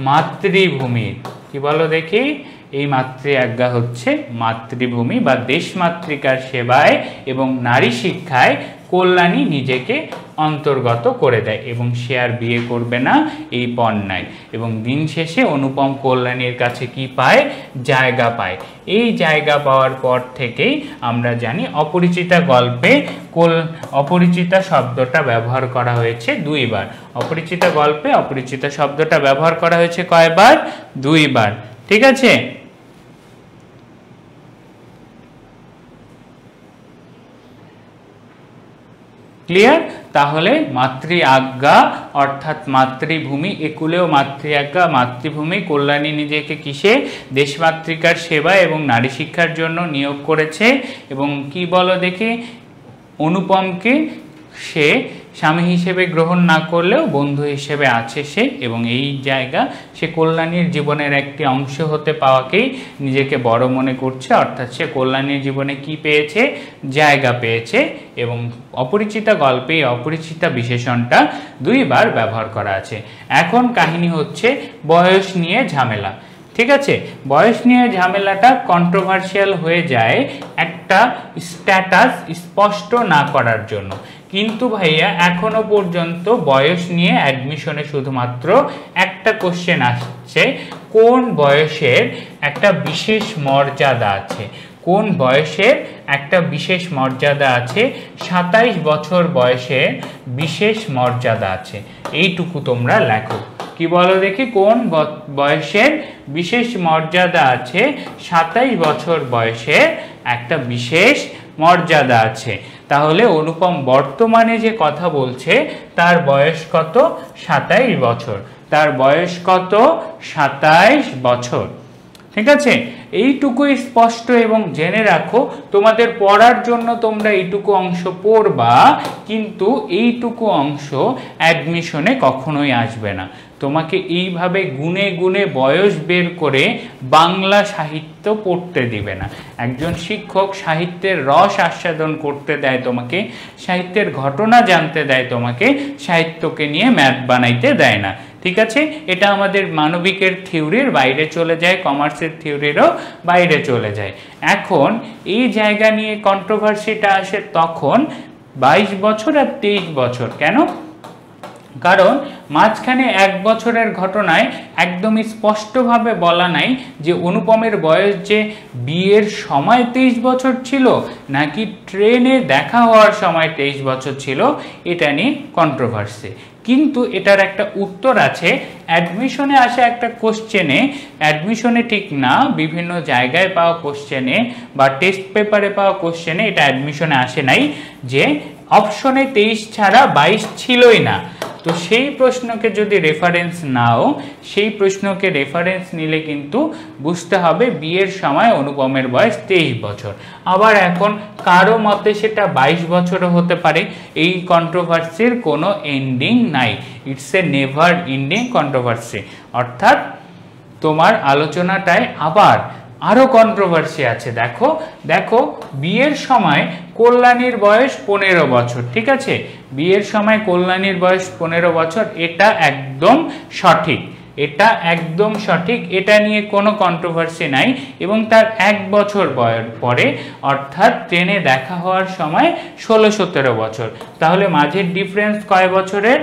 মাতৃভূমির। কি বলো দেখি? এই মাতৃ আজ্ঞা হচ্ছে মাতৃভূমি বা দেশমাতৃকার সেবায় এবং নারী শিক্ষায় কল্যাণী নিজেকে অন্তর্গত করে দেয় এবং সে আর বিয়ে করবে না এই পণ নাই। এবং দিন শেষে অনুপম কল্যাণীর কাছে কি পায়? জায়গা পায়। এই জায়গা পাওয়ার পর থেকেই আমরা জানি অপরিচিতা গল্পে অপরিচিতা শব্দটা ব্যবহার করা হয়েছে দুইবার। অপরিচিতা গল্পে অপরিচিতা শব্দটা ব্যবহার করা হয়েছে কয়বার? দুইবার। ঠিক আছে? ক্লিয়ার? তাহলে মাতৃ আজ্ঞা অর্থাৎ মাতৃভূমি, একুলেও মাতৃ আজ্ঞা মাতৃভূমি। কল্যাণী নিজেকে কিসে? দেশমাতৃকার সেবা এবং নারী শিক্ষার জন্য নিয়োগ করেছে। এবং কি বলো দেখি, অনুপমকে সে স্বামী হিসেবে গ্রহণ না করলেও বন্ধু হিসেবে আছে সে, এবং এই জায়গা সে কল্যাণীর জীবনের একটি অংশ হতে পাওয়াকেই নিজেকে বড় মনে করছে। অর্থাৎ সে কল্যাণীর জীবনে কি পেয়েছে? জায়গা পেয়েছে। এবং অপরিচিতা গল্পে অপরিচিতা বিশেষণটা দুইবার ব্যবহার করা আছে। এখন কাহিনী হচ্ছে বয়স নিয়ে ঝামেলা। ঠিক আছে? বয়স নিয়ে ঝামেলাটা কন্ট্রোভার্সিয়াল হয়ে যায় একটা স্ট্যাটাস স্পষ্ট না করার জন্য। কিন্তু ভাইয়া এখনো পর্যন্ত বয়স নিয়ে অ্যাডমিশনে শুধুমাত্র একটা কোশ্চেন আসছে, কোন বয়সের একটা বিশেষ মর্যাদা আছে? কোন বয়সের একটা বিশেষ মর্যাদা আছে? 27 বছর বয়সে বিশেষ মর্যাদা আছে, এইটুকু তোমরা লেখো। কি বলো দেখি, কোন বয়সের বিশেষ মর্যাদা আছে? 27 বছর বয়সে একটা বিশেষ মর্যাদা আছে। তাহলে অনুপম বর্তমানে যে কথা বলছে তার বয়স কত? 27 বছর। তার বয়স কত? 27 বছর। ঠিক আছে? এইটুকুই স্পষ্ট এবং জেনে রাখো, তোমাদের পড়ার জন্য তোমরা এইটুকু অংশ পড়বা, কিন্তু এইটুকু অংশ অ্যাডমিশনে কখনোই আসবে না। তোমাকে এইভাবে গুনে গুনে বয়স বের করে বাংলা সাহিত্য পড়তে দিবে না। একজন শিক্ষক সাহিত্যের রস আস্বাদন করতে দেয় তোমাকে, সাহিত্যের ঘটনা জানতে দেয় তোমাকে, সাহিত্যকে নিয়ে ম্যাথ বানাইতে দেয় না। ঠিক আছে, এটা আমাদের মানবিকের থিওরির বাইরে চলে যায়, কমার্সের থিওরিরও বাইরে চলে যায়। এখন এই জায়গা নিয়ে কন্ট্রোভার্সিটা আসে তখন 22 বছর আর 23 বছর। কেন? কারণ মাঝখানে 1 বছরের ঘটনায় একদমই স্পষ্টভাবে বলা নাই যে অনুপমের বয়স যে বিয়ের সময় 23 বছর ছিল নাকি ট্রেনে দেখা হওয়ার সময় 23 বছর ছিল, এটা নিয়ে কন্ট্রোভার্সি। কিন্তু এটার একটা উত্তর আছে, অ্যাডমিশনে আসা একটা কোশ্চেনে, অ্যাডমিশনে ঠিক না, বিভিন্ন জায়গায় পাওয়া কোশ্চেনে বা টেস্ট পেপারে পাওয়া কোশ্চেনে এটা অ্যাডমিশনে আসে নাই যে অপশনে 23 ছাড়া 22 ছিলই না। তো সেই প্রশ্নকে যদি রেফারেন্স নাও, সেই প্রশ্নকে রেফারেন্স নিলে কিন্তু বুঝতে হবে বিয়ের সময় অনুপমের বয়স 23 বছর। আবার এখন কারো মতে সেটা 22 বছরও হতে পারে। এই কন্ট্রোভার্সির কোনো এন্ডিং নাই, it's a never ending controversy. অর্থাৎ তোমার আলোচনাটায় আবার আরো কন্ট্রোভার্সি আছে। দেখো দেখো বিয়ের সময় কল্যাণীর বয়স 15 বছর, ঠিক আছে, বিয়ের সময় কল্যাণীর বয়স 15 বছর, এটা একদম সঠিক, এটা একদম সঠিক, এটা নিয়ে কোনো কন্ট্রোভার্সি নাই। এবং তার 1 বছর পরে অর্থাৎ ট্রেনে দেখা হওয়ার সময় 16-17 বছর। তাহলে মাঝের ডিফারেন্স কয় বছরের?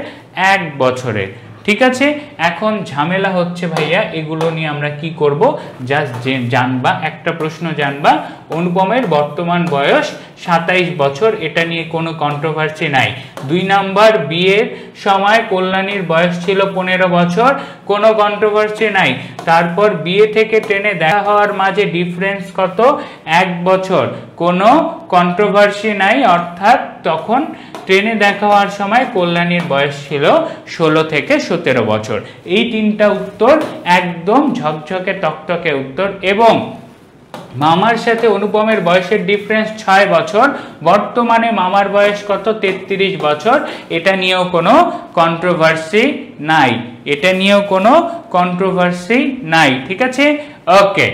1 বছরের। ঠিক আছে, এখন ঝামেলা হচ্ছে ভাইয়া এগুলো নিয়ে আমরা কি করব, জাস্ট জানবা, একটা প্রশ্ন জানবা, অনুপমের বর্তমান বয়স 27 বছর, এটা নিয়ে কোনো কন্ট্রোভার্সি নাই। 2 নাম্বার, বিয়ের সময় কল্যাণীর বয়স ছিল 15 বছর, কোনো কন্ট্রোভার্সি নাই। তারপর বিয়ে থেকে ট্রেনে দেখা হওয়ার মাঝে ডিফারেন্স কত? 1 বছর, কোনো কন্ট্রোভার্সি নাই। অর্থাৎ তখন ট্রেনে দেখা হওয়ার সময় কল্যাণীর বয়স ছিল 16 থেকে 17 বছর। এই 3টা উত্তর একদম ঝকঝকে তকতকে উত্তর। এবং মামার সাথে অনুপমের বয়সের ডিফারেন্স 6 বছর, বর্তমানে মামার বয়স কত? 33 বছর, এটা নিয়েও কোনো কন্ট্রোভার্সি নাই, এটা নিয়েও কোনো কন্ট্রোভার্সি নাই। ঠিক আছে, ওকে।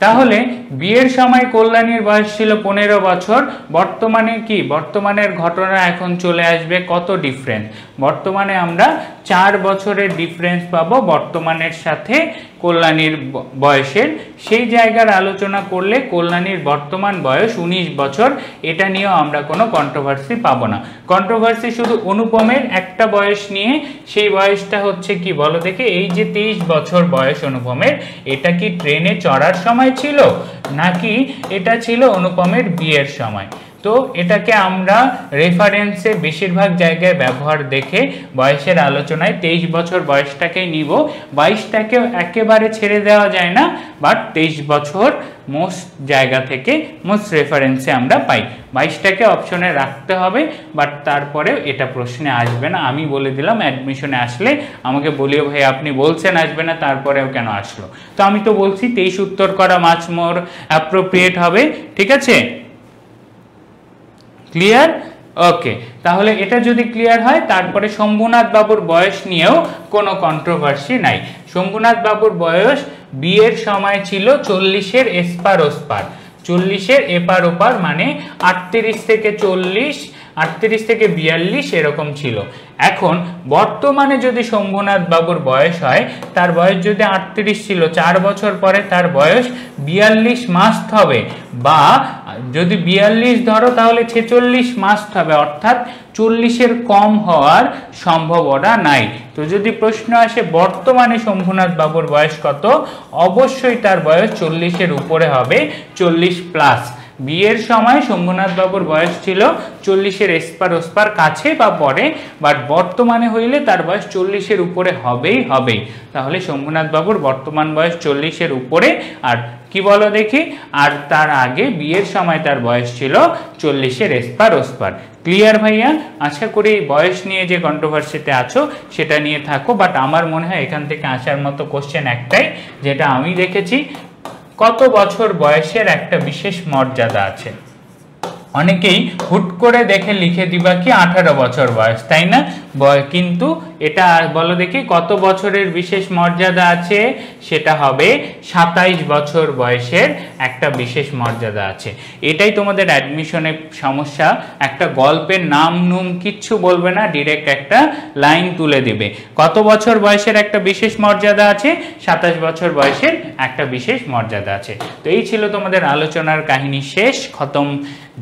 তাহলে বিয়ের সময় কল্যাণীর বয়স ছিল 15 বছর, বর্তমানে কি? বর্তমানের ঘটনা এখন চলে আসবে কত ডিফারেন্স? বর্তমানে আমরা 4 বছরের ডিফারেন্স পাবো বর্তমানের সাথে কল্যাণীর বয়সের। সেই জায়গার আলোচনা করলে কল্যাণীর বর্তমান বয়স 19 বছর, এটা নিয়েও আমরা কোনো কন্ট্রোভার্সি পাবো না। কন্ট্রোভার্সি শুধু অনুপমের একটা বয়স নিয়ে, সেই বয়সটা হচ্ছে কি বলো দেখে, এই যে 23 বছর বয়স অনুপমের, এটা কি ট্রেনে চড়ার সময় ছিল নাকি এটা ছিল অনুপমের বিয়ের সময়? তো এটাকে আমরা রেফারেন্সে বেশিরভাগ জায়গায় ব্যবহার দেখে বয়সের আলোচনায় 23 বছর বয়সটাকেই নিব, 22টাকেও একেবারে ছেড়ে দেওয়া যায় না, বাট 23 বছর মোস্ট জায়গা থেকে মোস্ট রেফারেন্সে আমরা পাই। 22টাকে অপশনে রাখতে হবে, বাট তারপরে এটা প্রশ্নে আসবে না। আমি বলে দিলাম অ্যাডমিশনে আসলে আমাকে বলিও ভাই আপনি বলছেন আসবে না, তারপরেও কেন আসলো? তো আমি তো বলছি 23 উত্তর করা মাছ মোর অ্যাপ্রোপ্রিয়েট হবে। ঠিক আছে, ক্লিয়ার? ওকে, তাহলে এটা যদি ক্লিয়ার হয়, তারপরে শম্ভুনাথ বাবুর বয়স নিয়েও কোনো কন্ট্রোভার্সি নাই। শম্ভুনাথ বাবুর বয়স বিয়ের সময় ছিল 40-এর এসপার ওসপার, 40-এর এপার ওপার, মানে 38 থেকে 40, 38 থেকে 42 এরকম ছিল। এখন বর্তমানে যদি শম্ভুনাথ বাবুর বয়স হয়, তার বয়স যদি 38 ছিল, 4 বছর পরে তার বয়স 42 মাস্ট হবে, বা যদি 42 ধরো তাহলে 46 মাস্ট হবে, অর্থাৎ 40-এর কম হওয়ার সম্ভাবনা নাই। তো যদি প্রশ্ন আসে বর্তমানে শম্ভুনাথ বাবুর বয়স কত, অবশ্যই তার বয়স 40-এর উপরে হবে, 40 প্লাস। বিয়ের সময় শম্ভুনাথ বাবুর বয়স ছিল 40-এর এসপার ওসপার কাছে বা পরে, বাট বর্তমানে হইলে তার বয়স 40-এর উপরে হবেই হবেই। তাহলে শম্ভুনাথ বাবুর বর্তমান বয়স 40-এর উপরে, আর কি বলো দেখি, আর তার আগে বিয়ের সময় তার বয়স ছিল 40-এর এসপার ওসপার। ক্লিয়ার ভাইয়া? আশা করি বয়স নিয়ে যে কন্ট্রোভার্সিতে আছো সেটা নিয়ে থাকো, বাট আমার মনে হয় এখান থেকে আসার মতো কোশ্চেন একটাই, যেটা আমি দেখেছি, কত বছর বয়সের একটা বিশেষ মর্যাদা আছে? অনেকেই হুট করে দেখে লিখে দিবা কি 18 বছর বয়স, তাই না? কিন্তু এটা বলো দেখি কত বছরের বিশেষ মর্যাদা আছে? সেটা হবে 27 বছর বয়সের একটা বিশেষ মর্যাদা আছে। এটাই তোমাদের অ্যাডমিশনের সমস্যা, একটা গল্পের নাম নুম কিচ্ছু বলবে না, ডিরেক্ট একটা লাইন তুলে দিবে। কত বছর বয়সের একটা বিশেষ মর্যাদা আছে? 27 বছর বয়সের একটা বিশেষ মর্যাদা আছে। তো এই ছিল তোমাদের আলোচনার কাহিনী শেষ, খতম।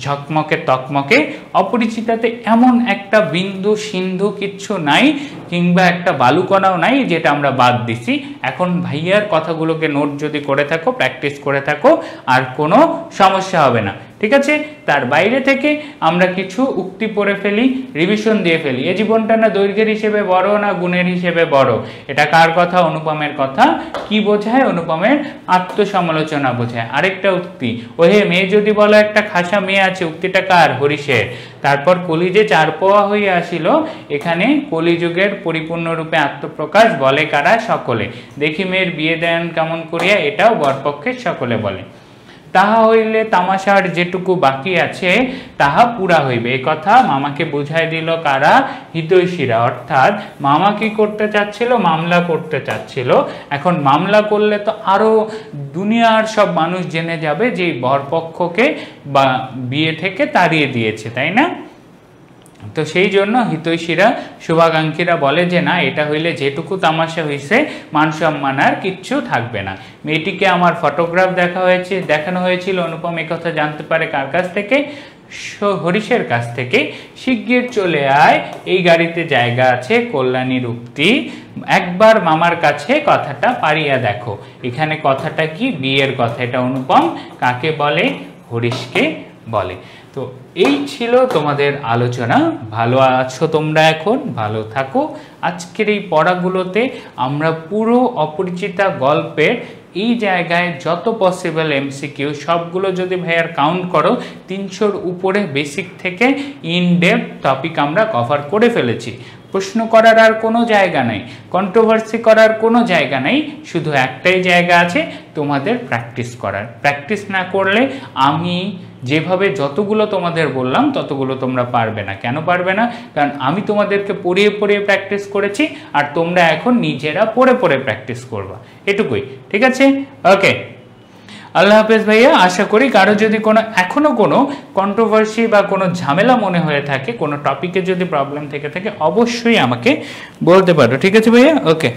ঝকমকে তকমকে। অপরিচিতাতে এমন একটা বিন্দু সিন্ধু কিচ্ছু নাই, কিংবা একটা বালুকণাও নাই যেটা আমরা বাদ দিছি। এখন ভাইয়ার কথাগুলোকে নোট যদি করে থাকো, প্র্যাকটিস করে থাকো, আর কোনো সমস্যা হবে না, ঠিক আছে? তার বাইরে থেকে আমরা কিছু উক্তি পড়ে ফেলি, রিভিশন দিয়ে ফেলি। এ জীবনটা না দৈর্ঘ্যের হিসেবে বড় না গুণের হিসেবে বড়। এটা কার কথা? অনুপমের কথা। কি বোঝায়? অনুপমের আত্মসমালোচনা বোঝায়। আরেকটা উক্তি, ওহে মেয়ে যদি বলো একটা খাসা মেয়ে আছে, উক্তিটা কার? হরিশের। তারপর কলি যে 4 পোয়া হয়ে আসিল, এখানে কলিযুগের পরিপূর্ণরূপে আত্মপ্রকাশ বলে কারা? সকলে। দেখি মেয়ের বিয়ে দেন কেমন করিয়া, এটাও বরপক্ষের সকলে বলে। তাহা হইলে তামাশার যেটুকু বাকি আছে তাহা পুরা হইবে। এই কথা মামাকে বুঝাই দিল কারা? হিতৈষীরা। অর্থাৎ মামা কি করতে চাচ্ছিল? মামলা করতে চাচ্ছিল। এখন মামলা করলে তো আরো দুনিয়ার সব মানুষ জেনে যাবে যে বরপক্ষকে বা বিয়ে থেকে তাড়িয়ে দিয়েছে, তাই না? তো সেই জন্য হিতৈষীরা, শুভাকাঙ্ক্ষীরা বলে যে না, এটা হইলে যেটুকু তামাশা হয়েছে মান সম্মান আর কিচ্ছু থাকবে না। মেয়েটিকে আমার ফটোগ্রাফ দেখানো হয়েছিল। অনুপম কথা জানতে পারে কার কাছ থেকে? হরিশের কাছ থেকে। শিগগির চলে আয়, এই গাড়িতে জায়গা আছে। কল্যাণীর উক্তি, একবার মামার কাছে কথাটা পারিয়া দেখো। এখানে কথাটা কি? বিয়ের কথা। এটা অনুপম কাকে বলে? হরিশকে বলে। তো এই ছিল তোমাদের আলোচনা। ভালো আছো তোমরা? এখন ভালো থাকো। আজকের এই পড়াগুলোতে আমরা পুরো অপরিচিতা গল্পের এই জায়গায় যত পসিবল এমসিকিউ সবগুলো যদি ভাইয়ার কাউন্ট করো, 300-র উপরে বেসিক থেকে ইন ডেপথ টপিক আমরা কভার করে ফেলেছি। প্রশ্ন করার আর কোনো জায়গা নাই, কন্ট্রোভার্সি করার কোনো জায়গা নাই, শুধু একটাই জায়গা আছে তোমাদের প্র্যাকটিস করার। প্র্যাকটিস না করলে আমি যেভাবে যতগুলো তোমাদের বললাম ততগুলো তোমরা পারবে না। কেন পারবে না? কারণ আমি তোমাদেরকে পড়িয়ে পড়িয়ে প্র্যাকটিস করেছি, আর তোমরা এখন নিজেরা পড়ে পড়ে প্র্যাকটিস করবা, এটুকুই। ঠিক আছে? ওকে, আল্লাহ হাফেজ ভাইয়া। আশা করি কারো যদি এখনো কোনো কন্ট্রোভার্সি বা কোনো ঝামেলা মনে হয়ে থাকে, কোনো টপিকে যদি প্রবলেম থেকে থাকে, অবশ্যই আমাকে বলতে পারো। ঠিক আছে ভাইয়া? ওকে,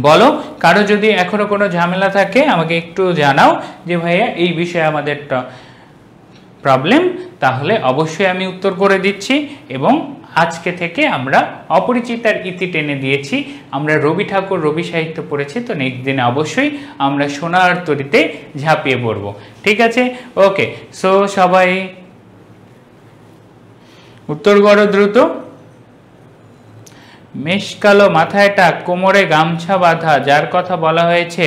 বলো। কারো যদি এখনো কোনো ঝামেলা থাকে আমাকে একটু জানাও যে ভাইয়া এই বিষয়ে আমাদের প্রবলেম, তাহলে অবশ্যই আমি উত্তর করে দিচ্ছি। এবং আজকে থেকে আমরা অপরিচিতার ইতি টেনে দিয়েছি। আমরা রবি ঠাকুর, রবি সাহিত্য পড়েছি, তো নেক্সট দিনে অবশ্যই আমরা সোনার তরীতে ঝাঁপিয়ে পড়ব। ঠিক আছে? ওকে, সো সবাই উত্তর করো দ্রুত। মেষকালো মাথায় টাক, কোমরে গামছা বাঁধা, যার কথা বলা হয়েছে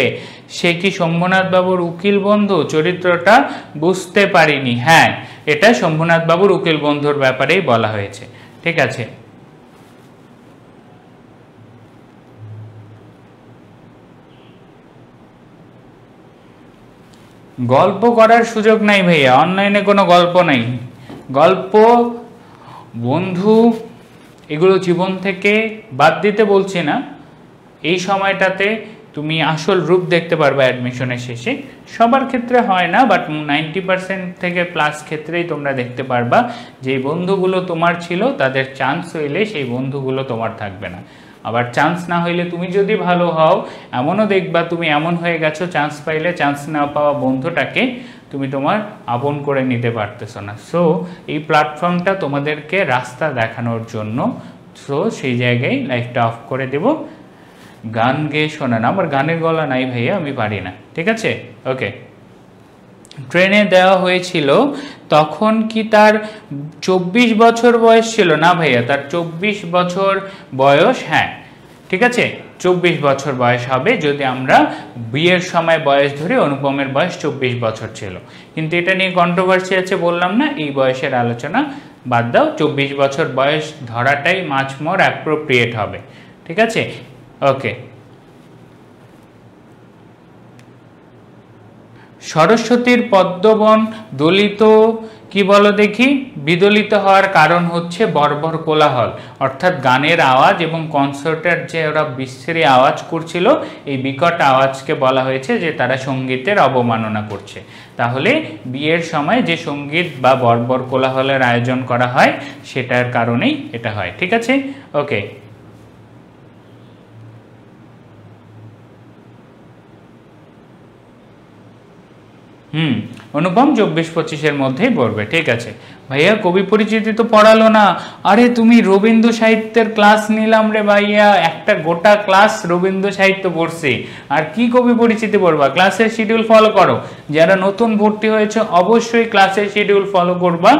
সে কি শম্ভুনাথ বাবুর উকিল বন্ধু? চরিত্রটা বুঝতে পারিনি। হ্যাঁ, এটা শম্ভুনাথ বাবুর উকিল বন্ধুর ব্যাপারেই বলা হয়েছে। ঠিক আছে, গল্প করার সুযোগ নাই ভাইয়া, অনলাইনে কোনো গল্প নাই। গল্প, বন্ধু, এগুলো জীবন থেকে বাদ দিতে বলছি না। এই সময়টাতে তুমি আসল রূপ দেখতে পারবে অ্যাডমিশনের শেষে। সবার ক্ষেত্রে হয় না, বাট 90% থেকে প্লাস ক্ষেত্রেই তোমরা দেখতে পারবা যে বন্ধুগুলো তোমার ছিল তাদের চান্স হইলে সেই বন্ধুগুলো তোমার থাকবে না। আবার চান্স না হইলে তুমি যদি ভালো হও, এমনও দেখবা তুমি এমন হয়ে গেছো চান্স পাইলে চান্স না পাওয়া বন্ধুটাকে তুমি তোমার আপন করে নিতে পারতেছো না। সো এই প্ল্যাটফর্মটা তোমাদেরকে রাস্তা দেখানোর জন্য। সো সেই জায়গায় লাইফটা অফ করে দেব। গান গেয়ে শোনান, আমার গানের গলা নাই ভাইয়া, আমি পারি না। ঠিক আছে? ওকে, ট্রেনে দেওয়া হয়েছিল তখন কি তার 24 বছর বয়স ছিল? না ভাইয়া, তার 24 বছর বয়স। হ্যাঁ, ঠিক আছে, 24 বছর বয়স হবে যদি আমরা বিয়ের সময় বয়স ধরে। অনুপমের বয়স 24 বছর ছিল, কিন্তু এটা নিয়ে কন্ট্রোভার্সি আছে, বললাম না, এই বয়সের আলোচনা বাদ দাও। 24 বছর বয়স ধরাটাই মাছ মোর অ্যাপ্রোপ্রিয়েট হবে। ঠিক আছে? ওকে, সরস্বতীর পদ্মবন দলিত কি বলো দেখি, বিদলিত হওয়ার কারণ হচ্ছে বর্বর কোলাহল, অর্থাৎ গানের আওয়াজ এবং কনসার্টের যে ওরা বিশ্রী আওয়াজ করছিল, এই বিকট আওয়াজকে বলা হয়েছে যে তারা সঙ্গীতের অবমাননা করছে। তাহলে বিয়ের সময় যে সঙ্গীত বা বর্বর কোলাহলের আয়োজন করা হয় সেটার কারণেই এটা হয়। ঠিক আছে, ওকে। অনুপম 24-25-এর মধ্যেই পড়বে। ঠিক আছে ভাইয়া, কবি পরিচিতি তো পড়ালো না। আরে তুমি রবীন্দ্র সাহিত্যের ক্লাস নিলাম রে ভাইয়া, একটা গোটা ক্লাস রবীন্দ্র সাহিত্য পড়ছি, আর কি কবি পরিচিতি পড়বা? ক্লাসের শিডিউল ফলো করো। যারা নতুন ভর্তি হয়েছে অবশ্যই ক্লাসের শিডিউল ফলো করবা,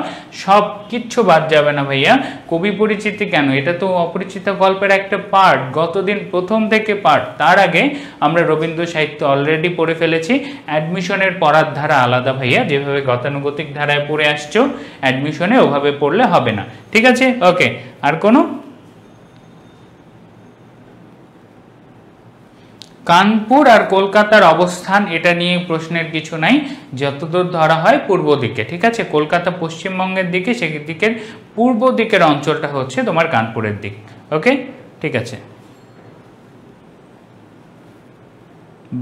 সব কিচ্ছু বাদ যাবে না ভাইয়া। কবি পরিচিতি কেন, এটা তো অপরিচিত গল্পের একটা পার্ট, গতদিন প্রথম থেকে পার্ট। তার আগে আমরা রবীন্দ্র সাহিত্য অলরেডি পড়ে ফেলেছি। অ্যাডমিশনের পড়ার ধারা আলাদা ভাইয়া, যেভাবে গতানুগতিক ধারায় পড়ে আসছো অ্যাডমিশনে ওভাবে পড়লে হবে না। ঠিক আছে, ওকে। আর কোনো? কানপুর আর কলকাতার অবস্থান, এটা নিয়ে প্রশ্নের কিছু নাই, যতদূর ধরা হয় পূর্ব দিকে। ঠিক আছে, কলকাতা পশ্চিমবঙ্গের দিকে, সেদিকের পূর্ব দিকের অঞ্চলটা হচ্ছে তোমার কানপুরের দিক। ওকে, ঠিক আছে।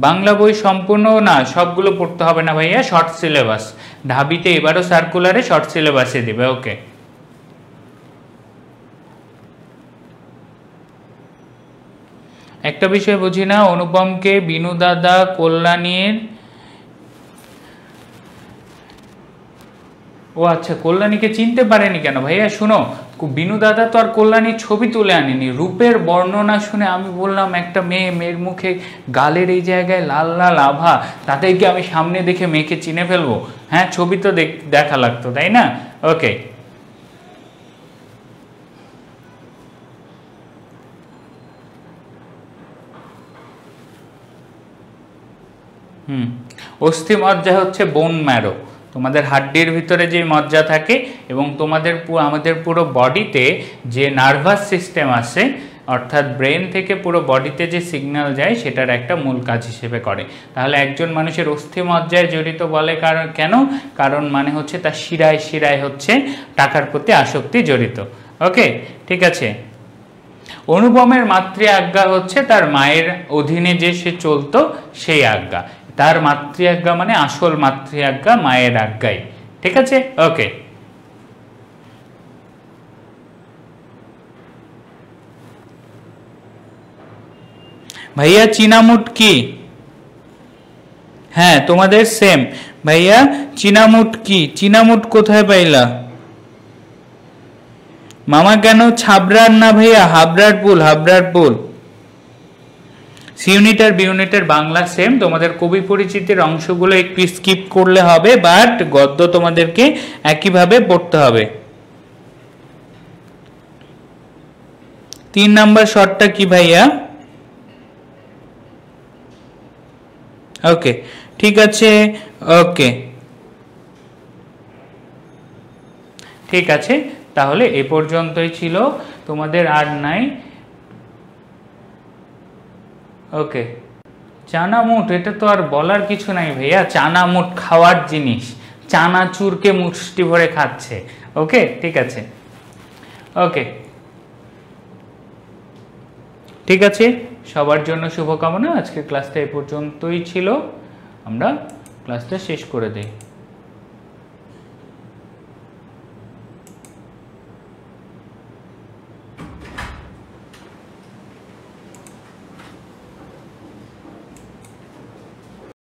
বাংলা বই সম্পূর্ণ না, সবগুলো পড়তে হবে না ভাইয়া, শর্ট সিলেবাস। ঢাবিতে এবারও সার্কুলারে শর্ট সিলেবাসে দিবে। ওকে, একটা বিষয় বুঝি না, অনুপমকে বিনু দাদা কল্যাণীর, ও আচ্ছা, কল্যাণীকে চিনতে পারেনি কেন ভাইয়া? শুনো, বিনু দাদা তো আর কল্যাণীর ছবি তুলে আনেনি, রূপের বর্ণনা শুনে আমি বললাম একটা মেয়ের মুখে গালের এই জায়গায় লাল লাল আভা, তাতে কি আমি সামনে দেখে মেয়েকে চিনে ফেলবো? হ্যাঁ, ছবি তো দেখা লাগতো, তাই না? ওকে, অস্থি মজ্জা হচ্ছে বোন ম্যারো, তোমাদের হাড্ডির ভিতরে যে মজ্জা থাকে, এবং আমাদের পুরো বডিতে যে নার্ভাস সিস্টেম আছে, অর্থাৎ ব্রেন থেকে পুরো বডিতে যে সিগন্যাল যায়, সেটার একটা মূল কাজ হিসেবে করে। তাহলে একজন মানুষের অস্থি মজ্জায় জড়িত বলে কেন? কারণ মানে হচ্ছে তার শিরায় শিরায় হচ্ছে টাকার প্রতি আসক্তি জড়িত। ওকে, ঠিক আছে। অনুপমের মাতৃ আজ্ঞা হচ্ছে তার মায়ের অধীনে যে সে চলতো সেই আজ্ঞা, তার মাতৃ আজ্ঞা মানে আসল মাতৃ আজ্ঞা মায়ের আজ্ঞাই। ঠিক আছে, ওকে। ভাইয়া চীনামুট কি? হ্যাঁ, তোমাদের সেম ভাইয়া। চীনামুট কি? চীনামুট কোথায় পাইলা? মামা কেন ছাবরার না ভাইয়া? হাবড়ার পুল। সি ইউনিট আর বি ইউনিটের বাংলা সেম, তোমাদের কবি পরিচিতির অংশগুলো একটু স্কিপ করলে হবে, বাট গদ্য তোমাদেরকে একইভাবে পড়তে হবে। 3 নাম্বার শর্টটা কি ভাইয়া? ওকে, ঠিক আছে, ওকে, ঠিক আছে। তাহলে এ পর্যন্তই ছিল, তোমাদের আর নাই। ওকে, চানামুট, এটা তো আর বলার কিছু নাই ভাইয়া, চানামুট খাওয়ার জিনিস, চানাচুরকে মুষ্টি ভরে খাচ্ছে। ওকে, ঠিক আছে, ওকে, ঠিক আছে। সবার জন্য শুভকামনা। আজকের ক্লাসটা এই পর্যন্তই ছিল, আমরা ক্লাসটা শেষ করে দেই।